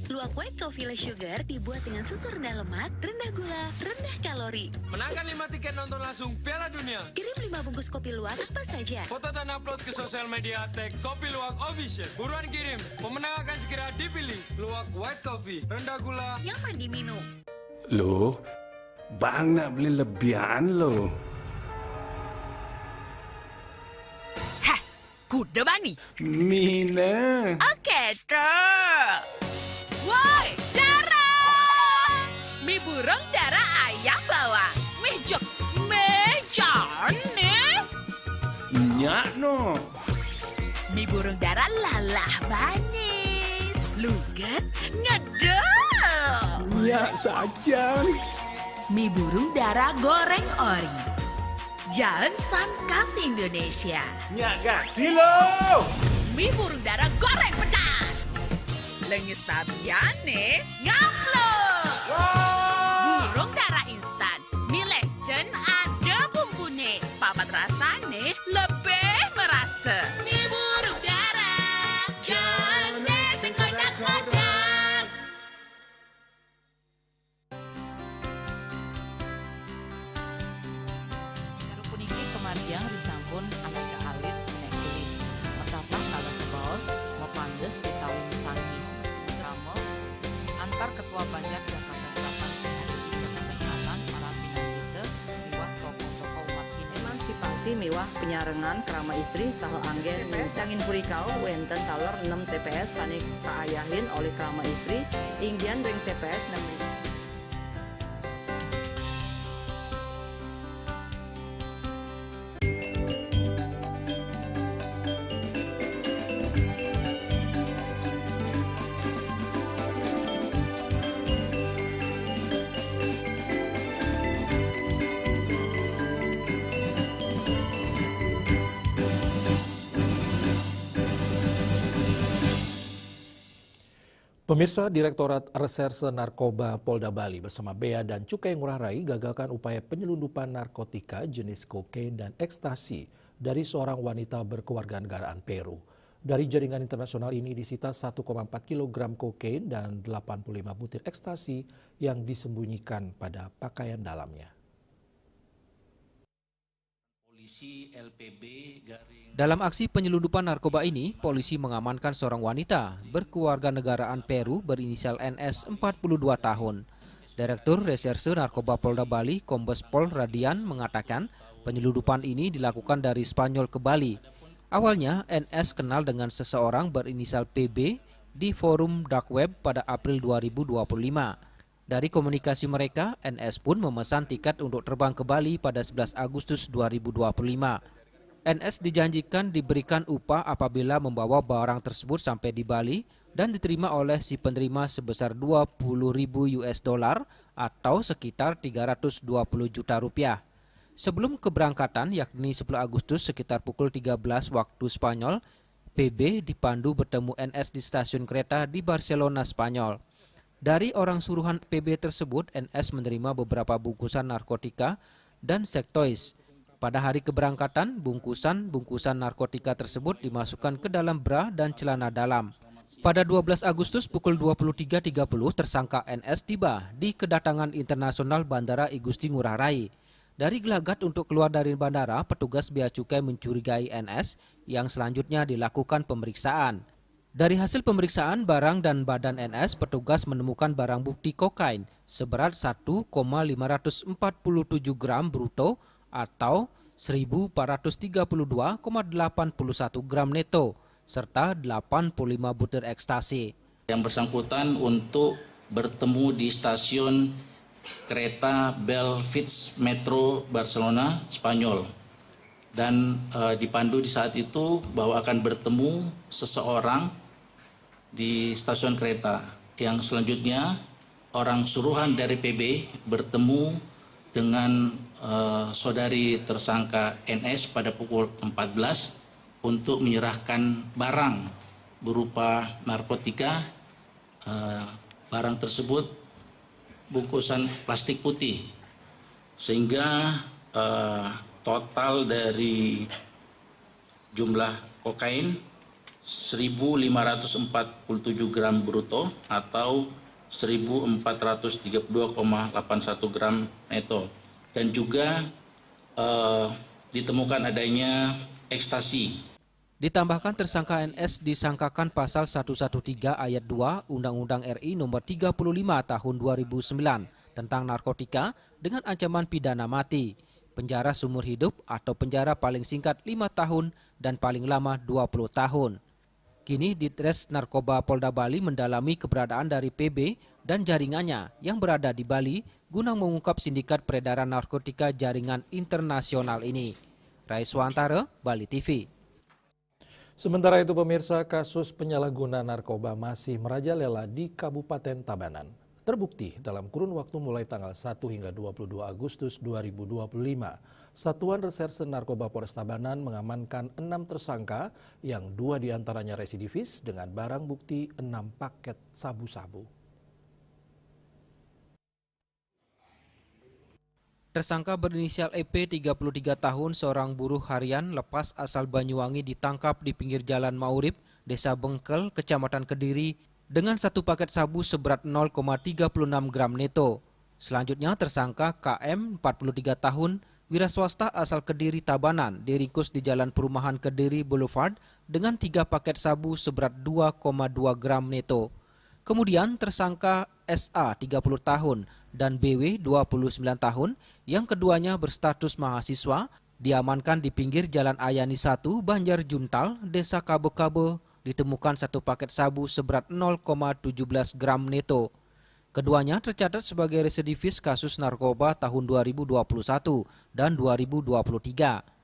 Luwak white coffee less sugar dibuat dengan susu rendah lemak, rendah gula, rendah kalori. Menangkan 5 tiket nonton langsung Piala Dunia. Kirim 5 bungkus kopi luwak apa saja. Foto dan upload ke sosial media tag Kopi Luwak Official. Buruan kirim, pemenang akan segera dipilih. Luwak white coffee, rendah gula, nyaman diminum. Loh, Bang nak beli lebihan loh. Hah, kuda bani. Mina. Oke, tuh. Woi, darah! Mie burung darah ayam bawang. Mie jok, nih. Nyak no. Mie burung darah lalah manis. Lugat, ngedel. Nyak saja. Mie burung darah goreng ori. Jalan San khas Indonesia. Nyak ganti loh. Mie burung darah goreng pedas. Lengis tabiane ngamplok. Burung darah instan. Mie legend ada bumbune. Papat rasane lebih merasa. Mie burung darah. Jane sing kodak-kodak. Karo puniki kemariang disampun anak alit nek kulit. Metapah kalau kebos, mepandes utawi misangi. Antar Ketua Banjar Jakarta Selatan menghadiri Jakarta Selatan para pinangita miwah tokoh-tokoh umat Hindu. Emansipasi miwah penyarengan kerama istri saha anggen cangin purikau wenten taler 6 TPS tani kaayahin oleh kerama istri inggian ring TPS 6. Pemirsa, Direktorat Reserse Narkoba Polda Bali bersama Bea dan Cukai Ngurah Rai gagalkan upaya penyelundupan narkotika jenis kokain dan ekstasi dari seorang wanita berkewarganegaraan Peru. Dari jaringan internasional ini disita 1,4 kg kokain dan 85 butir ekstasi yang disembunyikan pada pakaian dalamnya. Dalam aksi penyelundupan narkoba ini, polisi mengamankan seorang wanita berkewarganegaraan Peru berinisial NS 42 tahun. Direktur Reserse Narkoba Polda Bali, Kombes Pol Radian mengatakan penyelundupan ini dilakukan dari Spanyol ke Bali. Awalnya NS kenal dengan seseorang berinisial PB di forum dark web pada April 2025. Dari komunikasi mereka, NS pun memesan tiket untuk terbang ke Bali pada 11 Agustus 2025. NS dijanjikan diberikan upah apabila membawa barang tersebut sampai di Bali dan diterima oleh si penerima sebesar 20.000 US dollar atau sekitar 320 juta rupiah. Sebelum keberangkatan yakni 10 Agustus sekitar pukul 13 waktu Spanyol, PB dipandu bertemu NS di stasiun kereta di Barcelona, Spanyol. Dari orang suruhan PB tersebut, NS menerima beberapa bungkusan narkotika dan sektois. Pada hari keberangkatan, bungkusan narkotika tersebut dimasukkan ke dalam bra dan celana dalam. Pada 12 Agustus pukul 23.30, tersangka NS tiba di kedatangan internasional Bandara I Gusti Ngurah Rai. Dari gelagat untuk keluar dari bandara, petugas bea cukai mencurigai NS yang selanjutnya dilakukan pemeriksaan. Dari hasil pemeriksaan barang dan badan NS, petugas menemukan barang bukti kokain seberat 1,547 gram bruto atau 1.432,81 gram neto, serta 85 butir ekstasi. Yang bersangkutan untuk bertemu di stasiun kereta Belfits Metro Barcelona, Spanyol. Dan dipandu di saat itu bahwa akan bertemu seseorang di stasiun kereta. Yang selanjutnya orang suruhan dari PB bertemu dengan saudari tersangka NS pada pukul 14 untuk menyerahkan barang berupa narkotika. Barang tersebut bungkusan plastik putih, sehingga total dari jumlah kokain 1.547 gram bruto atau 1.432,81 gram neto, dan juga ditemukan adanya ekstasi. Ditambahkan tersangka NS disangkakan pasal 113 ayat 2 Undang-Undang RI nomor 35 tahun 2009 tentang narkotika dengan ancaman pidana mati, penjara seumur hidup atau penjara paling singkat 5 tahun dan paling lama 20 tahun. Kini Ditres Narkoba Polda Bali mendalami keberadaan dari PB dan jaringannya yang berada di Bali guna mengungkap sindikat peredaran narkotika jaringan internasional ini. Raiswantara, Bali TV. Sementara itu pemirsa, kasus penyalahguna narkoba masih merajalela di Kabupaten Tabanan. Terbukti dalam kurun waktu mulai tanggal 1 hingga 22 Agustus 2025, Satuan Reserse Narkoba Polres Tabanan mengamankan 6 tersangka yang 2 diantaranya residivis dengan barang bukti 6 paket sabu-sabu. Tersangka berinisial EP 33 tahun, seorang buruh harian lepas asal Banyuwangi ditangkap di pinggir Jalan Maurib, Desa Bengkel, Kecamatan Kediri dengan 1 paket sabu seberat 0,36 gram neto. Selanjutnya tersangka KM 43 tahun, wira swasta asal Kediri Tabanan diringkus di Jalan Perumahan Kediri Boulevard dengan 3 paket sabu seberat 2,2 gram neto. Kemudian tersangka SA 30 tahun dan BW 29 tahun yang keduanya berstatus mahasiswa diamankan di pinggir Jalan Ayani 1 Banjar Juntal, Desa Kabe-Kabe, ditemukan 1 paket sabu seberat 0,17 gram neto. Keduanya tercatat sebagai residivis kasus narkoba tahun 2021 dan 2023.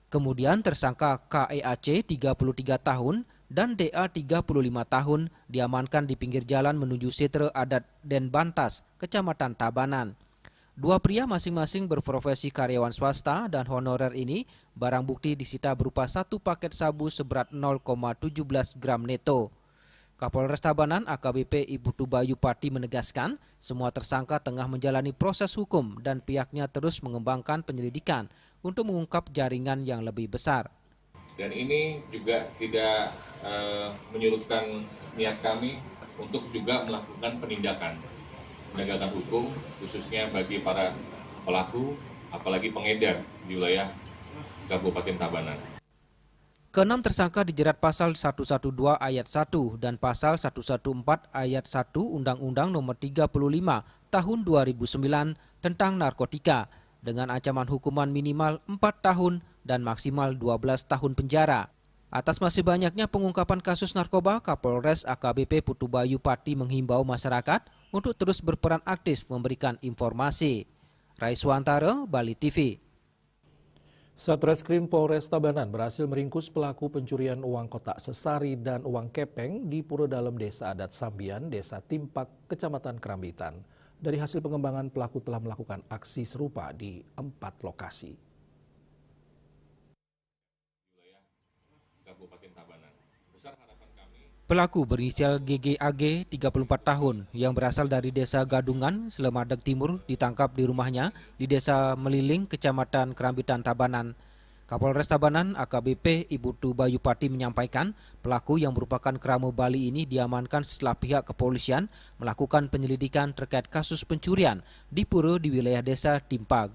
Kemudian tersangka KEAC 33 tahun dan DA 35 tahun diamankan di pinggir jalan menuju Setre Adat Denbantas, Kecamatan Tabanan. 2 pria masing-masing berprofesi karyawan swasta dan honorer ini barang bukti disita berupa 1 paket sabu seberat 0,17 gram neto. Kapolres Tabanan AKBP Ibu Tubayu Pati menegaskan semua tersangka tengah menjalani proses hukum dan pihaknya terus mengembangkan penyelidikan untuk mengungkap jaringan yang lebih besar. Dan ini juga tidak menyurutkan niat kami untuk juga melakukan penindakan hukum khususnya bagi para pelaku apalagi pengedar di wilayah Kabupaten Tabanan. Keenam tersangka dijerat pasal 112 ayat 1 dan pasal 114 ayat 1 Undang-Undang Nomor 35 Tahun 2009 tentang narkotika dengan ancaman hukuman minimal 4 tahun dan maksimal 12 tahun penjara. Atas masih banyaknya pengungkapan kasus narkoba, Kapolres AKBP Putu Bayu Pati menghimbau masyarakat untuk terus berperan aktif memberikan informasi. Raiswantara, Bali TV. Satreskrim Polres Tabanan berhasil meringkus pelaku pencurian uang kotak sesari dan uang kepeng di Pura Dalem Desa Adat Sambian, Desa Timpak, Kecamatan Kerambitan. Dari hasil pengembangan, pelaku telah melakukan aksi serupa di 4 lokasi. Pelaku berinisial GGAG 34 tahun yang berasal dari Desa Gadungan, Slemadeg Timur ditangkap di rumahnya di Desa Meliling, Kecamatan Kerambitan, Tabanan. Kapolres Tabanan AKBP Ibu Tubayu Pati menyampaikan pelaku yang merupakan keramo Bali ini diamankan setelah pihak kepolisian melakukan penyelidikan terkait kasus pencurian di pura di wilayah Desa Timpag.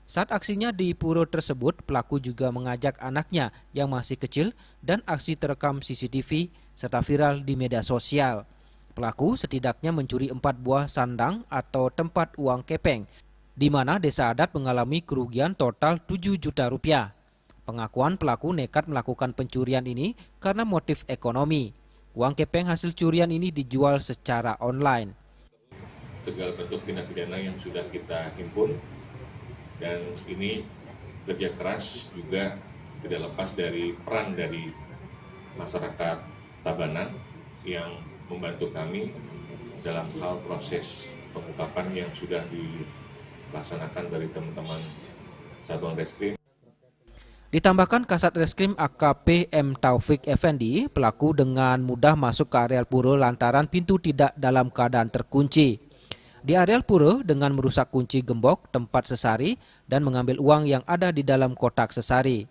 Saat aksinya di pura tersebut, pelaku juga mengajak anaknya yang masih kecil dan aksi terekam CCTV serta viral di media sosial. Pelaku setidaknya mencuri 4 buah sandang atau tempat uang kepeng, di mana desa adat mengalami kerugian total 7 juta rupiah. Pengakuan pelaku nekat melakukan pencurian ini karena motif ekonomi. Uang kepeng hasil curian ini dijual secara online. Segala bentuk tindak pidana yang sudah kita himpun, dan ini kerja keras juga tidak lepas dari peran dari masyarakat Tabanan yang membantu kami dalam hal proses pengungkapan yang sudah dilaksanakan dari teman-teman Satuan Reskrim. Ditambahkan Kasat Reskrim AKP M. Taufik Effendi, pelaku dengan mudah masuk ke areal pura lantaran pintu tidak dalam keadaan terkunci. di areal pura dengan merusak kunci gembok tempat sesari dan mengambil uang yang ada di dalam kotak sesari.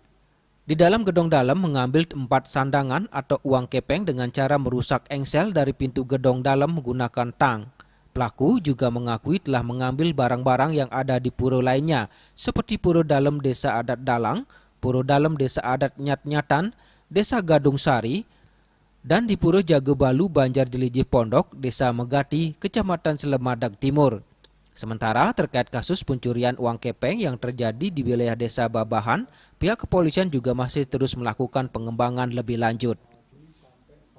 Di dalam gedung dalam mengambil 4 sandangan atau uang kepeng dengan cara merusak engsel dari pintu gedung dalam menggunakan tang. Pelaku juga mengakui telah mengambil barang-barang yang ada di pura lainnya seperti pura dalam Desa Adat Dalang, pura dalam Desa Adat Nyat-Nyatan, Desa Gadung Sari, dan di Pura Jaga Balu Banjar Jeliji Pondok, Desa Megati, Kecamatan Selemadag Timur. Sementara terkait kasus pencurian uang kepeng yang terjadi di wilayah Desa Babahan, pihak kepolisian juga masih terus melakukan pengembangan lebih lanjut.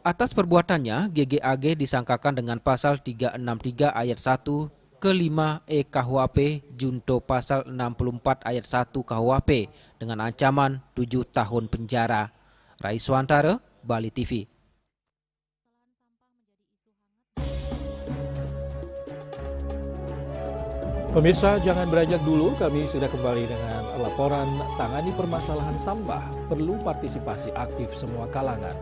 Atas perbuatannya, GGAG disangkakan dengan pasal 363 ayat 1 ke 5 KUHP junto pasal 64 ayat 1 KUHP dengan ancaman 7 tahun penjara. Raiswantara, Bali TV. Pemirsa, jangan beranjak dulu, kami sudah kembali dengan laporan tangani permasalahan sampah, perlu partisipasi aktif semua kalangan.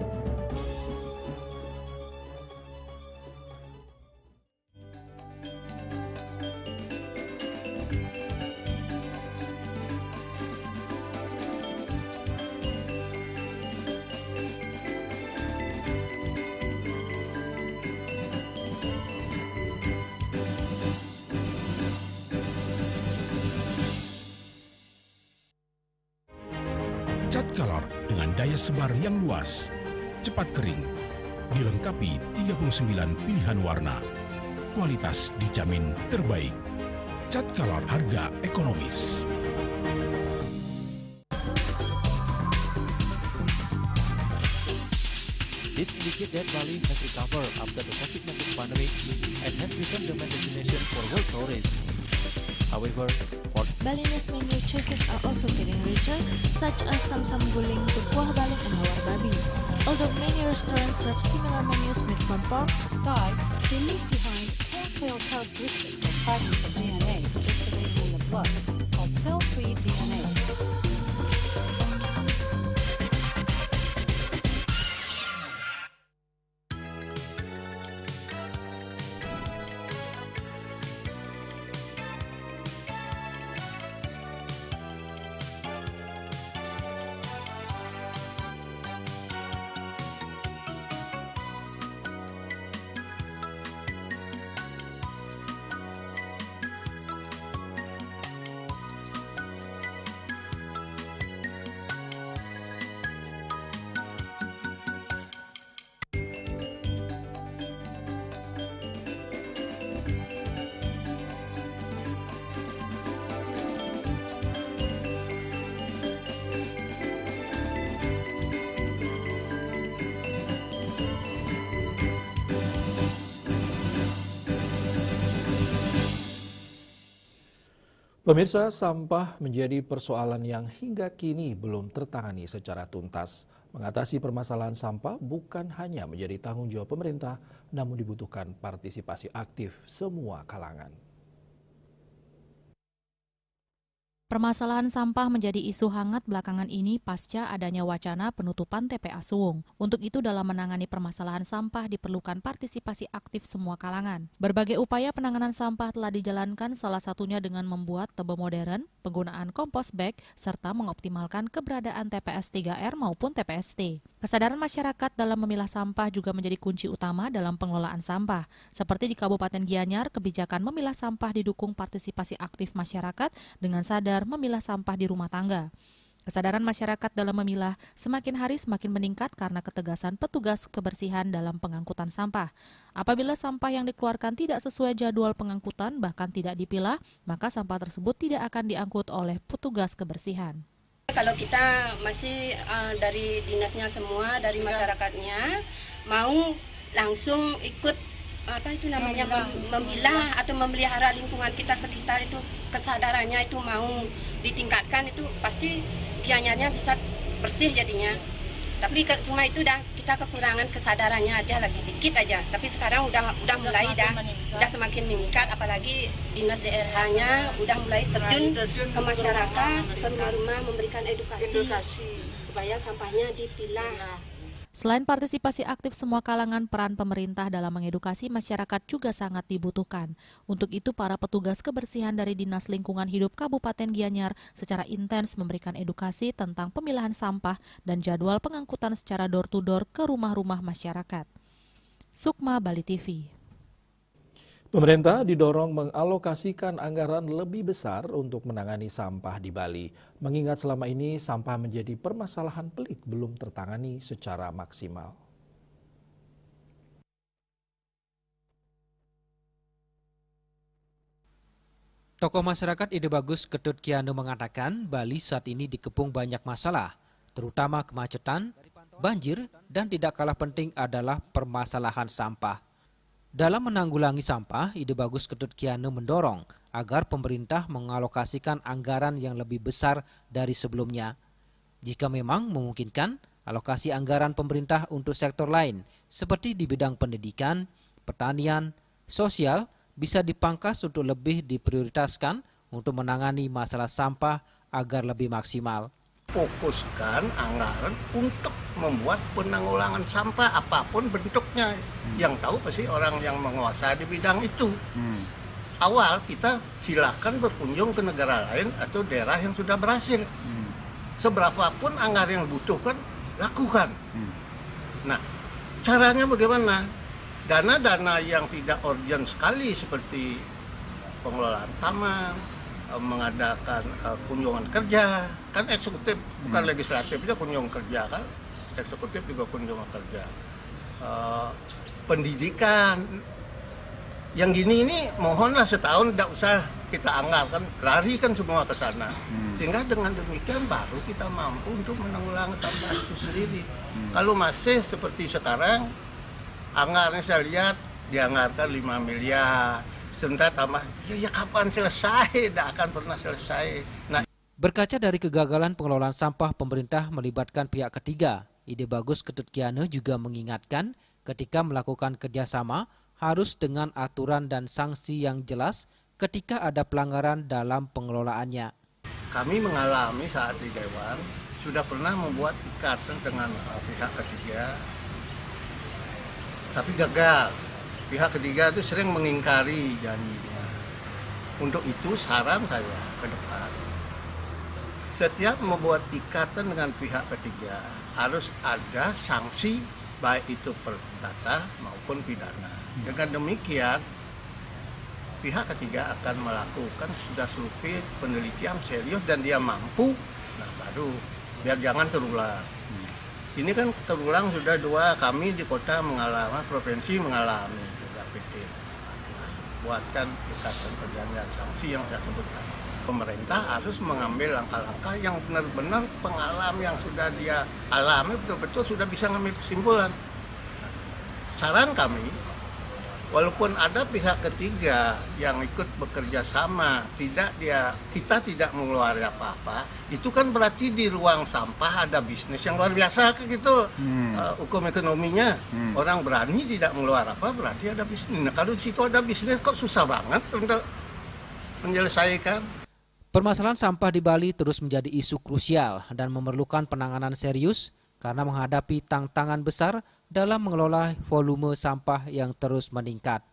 Cat Color dengan daya sebar yang luas, cepat kering, dilengkapi 39 pilihan warna. Kualitas dijamin terbaik. Cat Color, harga ekonomis. This indicates that Bali has recovered after the COVID-19 pandemic and has become the main destination for world tourists. However, Balinese menu choices are also getting richer, such as Samsam Guling, Kuah Balik, and Hawar Babi. Although many restaurants serve similar menus made from pork, Sky, they leave behind telltale characteristics of fragments of DNA circulating in the blood, called cell-free DNA. Pemirsa, sampah menjadi persoalan yang hingga kini belum tertangani secara tuntas. Mengatasi permasalahan sampah bukan hanya menjadi tanggung jawab pemerintah, namun dibutuhkan partisipasi aktif semua kalangan. Permasalahan sampah menjadi isu hangat belakangan ini pasca adanya wacana penutupan TPA Suwung. Untuk itu dalam menangani permasalahan sampah diperlukan partisipasi aktif semua kalangan. Berbagai upaya penanganan sampah telah dijalankan, salah satunya dengan membuat tebe modern, penggunaan kompos bag, serta mengoptimalkan keberadaan TPS 3R maupun TPST. Kesadaran masyarakat dalam memilah sampah juga menjadi kunci utama dalam pengelolaan sampah. Seperti di Kabupaten Gianyar, kebijakan memilah sampah didukung partisipasi aktif masyarakat dengan sadar memilah sampah di rumah tangga. Kesadaran masyarakat dalam memilah semakin hari semakin meningkat karena ketegasan petugas kebersihan dalam pengangkutan sampah. Apabila sampah yang dikeluarkan tidak sesuai jadwal pengangkutan bahkan tidak dipilah, maka sampah tersebut tidak akan diangkut oleh petugas kebersihan. Kalau kita masih dari dinasnya semua, dari masyarakatnya mau langsung ikut memilah atau memelihara lingkungan kita sekitar, itu kesadarannya itu mau ditingkatkan, itu pasti Gianyarnya bisa bersih jadinya. Tapi cuma itu dah kita kekurangan kesadarannya aja, lagi dikit aja. Tapi sekarang udah mulai udah semakin meningkat, apalagi dinas DRH-nya udah mulai terjun ke masyarakat, ke rumah-rumah memberikan edukasi supaya sampahnya dipilah. Selain partisipasi aktif semua kalangan, peran pemerintah dalam mengedukasi masyarakat juga sangat dibutuhkan. Untuk itu, para petugas kebersihan dari Dinas Lingkungan Hidup Kabupaten Gianyar secara intens memberikan edukasi tentang pemilahan sampah dan jadwal pengangkutan secara door-to-door ke rumah-rumah masyarakat. Sukma, Bali TV. Pemerintah didorong mengalokasikan anggaran lebih besar untuk menangani sampah di Bali. Mengingat selama ini sampah menjadi permasalahan pelik belum tertangani secara maksimal. Tokoh masyarakat Ide Bagus Ketut Kianu mengatakan Bali saat ini dikepung banyak masalah, terutama kemacetan, banjir, dan tidak kalah penting adalah permasalahan sampah. Dalam menanggulangi sampah, Ide Bagus Ketut Kianu mendorong agar pemerintah mengalokasikan anggaran yang lebih besar dari sebelumnya. Jika memang memungkinkan, alokasi anggaran pemerintah untuk sektor lain seperti di bidang pendidikan, pertanian, sosial bisa dipangkas untuk lebih diprioritaskan untuk menangani masalah sampah agar lebih maksimal. Fokuskan anggaran untuk membuat penanggulangan sampah apapun bentuknya. Yang tahu pasti orang yang menguasai di bidang itu. Awal kita silakan berkunjung ke negara lain atau daerah yang sudah berhasil. Seberapapun anggaran yang dibutuhkan, lakukan. Nah, caranya bagaimana? Dana-dana yang tidak urgent sekali seperti pengelolaan taman, mengadakan kunjungan kerja, kan eksekutif bukan legislatif aja kunjungan kerja kan, eksekutif juga kunjungan kerja, pendidikan, yang gini ini mohonlah setahun tidak usah kita anggarkan, lari kan semua ke sana, sehingga dengan demikian baru kita mampu untuk menanggulangi sampah itu sendiri. Kalau masih seperti sekarang, anggarannya saya lihat dianggarkan 5 miliar. Sebentar tambah, ya kapan selesai? Tidak akan pernah selesai. Nah, berkaca dari kegagalan pengelolaan sampah pemerintah melibatkan pihak ketiga, Ide Bagus Ketut Kianu juga mengingatkan ketika melakukan kerjasama harus dengan aturan dan sanksi yang jelas ketika ada pelanggaran dalam pengelolaannya. Kami mengalami saat di Dewan, sudah pernah membuat ikatan dengan pihak ketiga, tapi gagal. Pihak ketiga itu sering mengingkari janjinya. Untuk itu saran saya ke depan, setiap membuat ikatan dengan pihak ketiga harus ada sanksi baik itu perdata maupun pidana. Dengan demikian pihak ketiga akan melakukan sudah selupit penelitian serius dan dia mampu, nah baru biar jangan terulang. Ini kan terulang sudah 2 kami di kota mengalami, provinsi mengalami. Buatkan ikatan kerjaan dan sanksi yang saya sebutkan. Pemerintah harus mengambil langkah-langkah yang benar-benar pengalaman yang sudah dia alami betul-betul sudah bisa mengambil kesimpulan. Saran kami, walaupun ada pihak ketiga yang ikut bekerja sama, kita tidak mengeluarkan apa-apa, itu kan berarti di ruang sampah ada bisnis yang luar biasa gitu. Hukum ekonominya, orang berani tidak mengeluarkan apa berarti ada bisnis. Nah, kalau di situ ada bisnis kok susah banget untuk menyelesaikan. Permasalahan sampah di Bali terus menjadi isu krusial dan memerlukan penanganan serius karena menghadapi tantangan besar dalam mengelola volume sampah yang terus meningkat.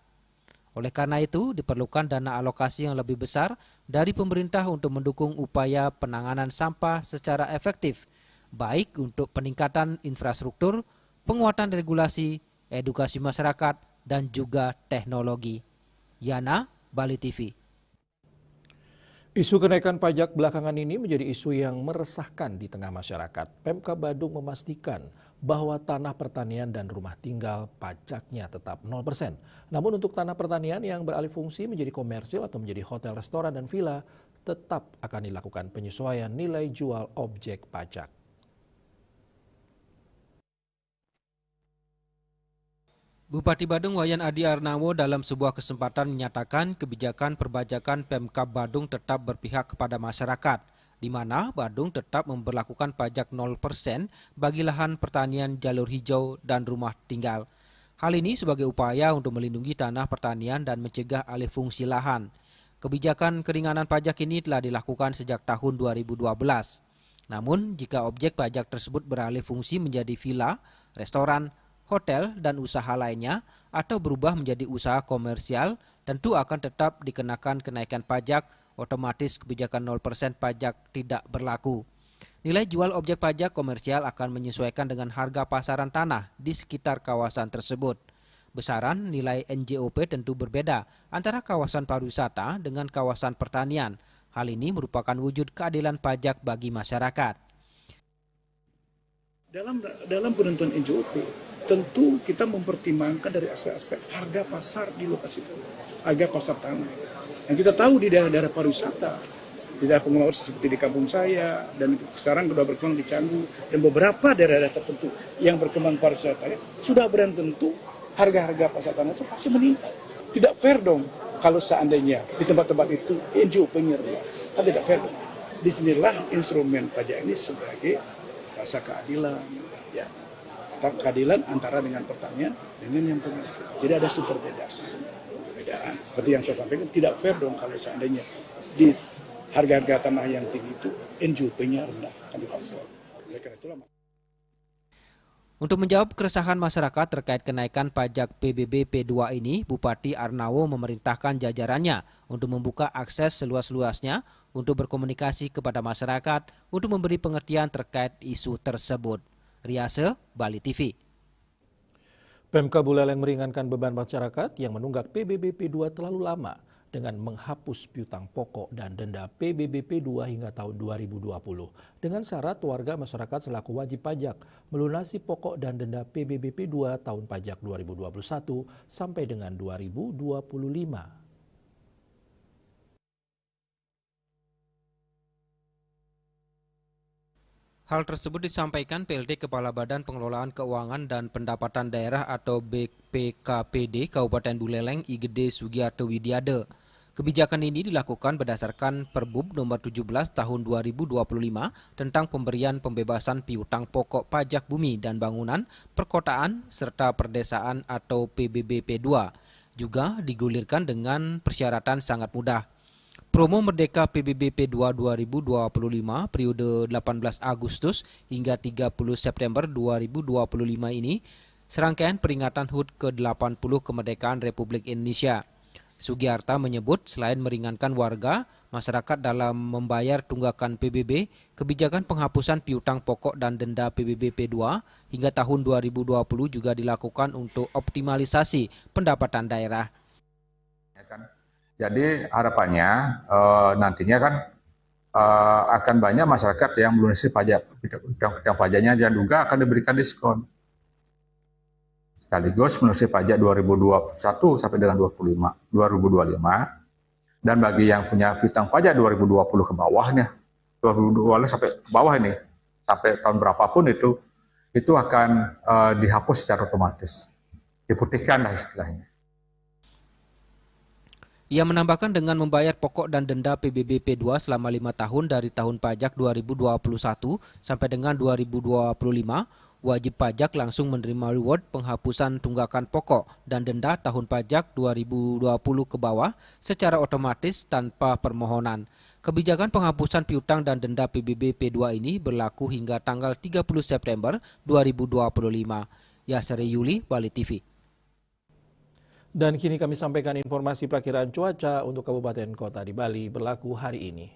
Oleh karena itu, diperlukan dana alokasi yang lebih besar dari pemerintah untuk mendukung upaya penanganan sampah secara efektif, baik untuk peningkatan infrastruktur, penguatan regulasi, edukasi masyarakat, dan juga teknologi. Yana, Bali TV. Isu kenaikan pajak belakangan ini menjadi isu yang meresahkan di tengah masyarakat. Pemkab Badung memastikan bahwa tanah pertanian dan rumah tinggal pajaknya tetap 0%. Namun untuk tanah pertanian yang beralih fungsi menjadi komersil atau menjadi hotel, restoran, dan villa, tetap akan dilakukan penyesuaian nilai jual objek pajak. Bupati Badung Wayan Adi Arnawo dalam sebuah kesempatan menyatakan kebijakan perpajakan Pemkab Badung tetap berpihak kepada masyarakat, di mana Badung tetap memberlakukan pajak 0% bagi lahan pertanian jalur hijau dan rumah tinggal. Hal ini sebagai upaya untuk melindungi tanah pertanian dan mencegah alih fungsi lahan. Kebijakan keringanan pajak ini telah dilakukan sejak tahun 2012. Namun, jika objek pajak tersebut beralih fungsi menjadi villa, restoran, hotel, dan usaha lainnya atau berubah menjadi usaha komersial tentu akan tetap dikenakan kenaikan pajak, otomatis kebijakan 0% pajak tidak berlaku. Nilai jual objek pajak komersial akan menyesuaikan dengan harga pasaran tanah di sekitar kawasan tersebut. Besaran nilai NJOP tentu berbeda antara kawasan pariwisata dengan kawasan pertanian. Hal ini merupakan wujud keadilan pajak bagi masyarakat. Dalam penentuan NJOP, tentu kita mempertimbangkan dari aspek-aspek harga pasar di lokasi itu, harga pasar tanah. Yang kita tahu di daerah-daerah pariwisata, di daerah pengelola seperti di kampung saya, dan sekarang sudah berkembang di Canggu, dan beberapa daerah-daerah tertentu yang berkembang pariwisata, sudah beran tentu harga-harga pasar tanah pasti meningkat. Tidak fair dong kalau seandainya di tempat-tempat itu NJOP-nya rendah. Kan tidak fair dong. Disinilah instrumen pajak ini sebagai rasa keadilan, ya. Keadilan antara dengan pertanian dengan yang komersial. Jadi ada perbedaan. Seperti yang saya sampaikan, tidak fair dong kalau seandainya di harga-harga tanah yang tinggi itu NJOP-nya rendah. Kan tidak fair. Oleh karena itulah. Untuk menjawab keresahan masyarakat terkait kenaikan pajak PBB P2 ini, Bupati Arnawo memerintahkan jajarannya untuk membuka akses seluas-luasnya untuk berkomunikasi kepada masyarakat untuk memberi pengertian terkait isu tersebut. Riase, Bali TV. Pemkab Buleleng meringankan beban masyarakat yang menunggak PBB P2 terlalu lama dengan menghapus piutang pokok dan denda PBB P2 hingga tahun 2020. Dengan syarat warga masyarakat selaku wajib pajak melunasi pokok dan denda PBB P2 tahun pajak 2021 sampai dengan 2025. Hal tersebut disampaikan PLT Kepala Badan Pengelolaan Keuangan dan Pendapatan Daerah atau BPKPD Kabupaten Buleleng Igede Sugiarto Widiade. Kebijakan ini dilakukan berdasarkan Perbub nomor 17 tahun 2025 tentang pemberian pembebasan piutang pokok pajak bumi dan bangunan, perkotaan, serta perdesaan atau PBB P2. Juga digulirkan dengan persyaratan sangat mudah. Promo Merdeka PBB P2 2025 periode 18 Agustus hingga 30 September 2025 ini serangkaian peringatan HUT ke-80 kemerdekaan Republik Indonesia. Sugiarta menyebut selain meringankan warga, masyarakat dalam membayar tunggakan PBB, kebijakan penghapusan piutang pokok dan denda PBB P2 hingga tahun 2020 juga dilakukan untuk optimalisasi pendapatan daerah. Jadi harapannya nantinya kan akan banyak masyarakat yang melunasi pajak pajaknya dan juga akan diberikan diskon. Sekaligus melunasi pajak 2021 sampai dengan 2025. Dan bagi yang punya piutang pajak 2020 ke bawahnya, 2020 sampai bawah ini, sampai tahun berapapun itu akan dihapus secara otomatis. Diputihkan lah istilahnya. Ia menambahkan dengan membayar pokok dan denda PBB P2 selama 5 tahun dari tahun pajak 2021 sampai dengan 2025, wajib pajak langsung menerima reward penghapusan tunggakan pokok dan denda tahun pajak 2020 ke bawah secara otomatis tanpa permohonan. Kebijakan penghapusan piutang dan denda PBB P2 ini berlaku hingga tanggal 30 September 2025. Yasri Yuli, Bali TV. Dan kini kami sampaikan informasi perakiraan cuaca untuk kabupaten kota di Bali berlaku hari ini.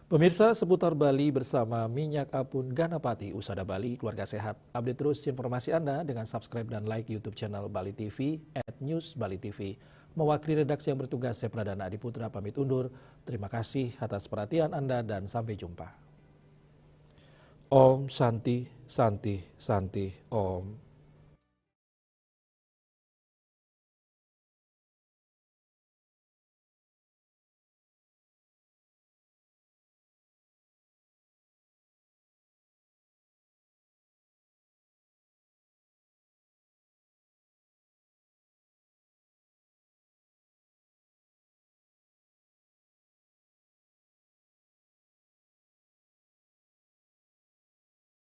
Pemirsa, seputar Bali bersama Minyak Apun Ganapati, Usada Bali, Keluarga Sehat. Update terus informasi Anda dengan subscribe dan like YouTube channel Bali TV @newsbali.tv. Mewakili redaksi yang bertugas, saya Pradana Adiputra pamit undur. Terima kasih atas perhatian Anda dan sampai jumpa. Om Santi, Santi, Santi, Om.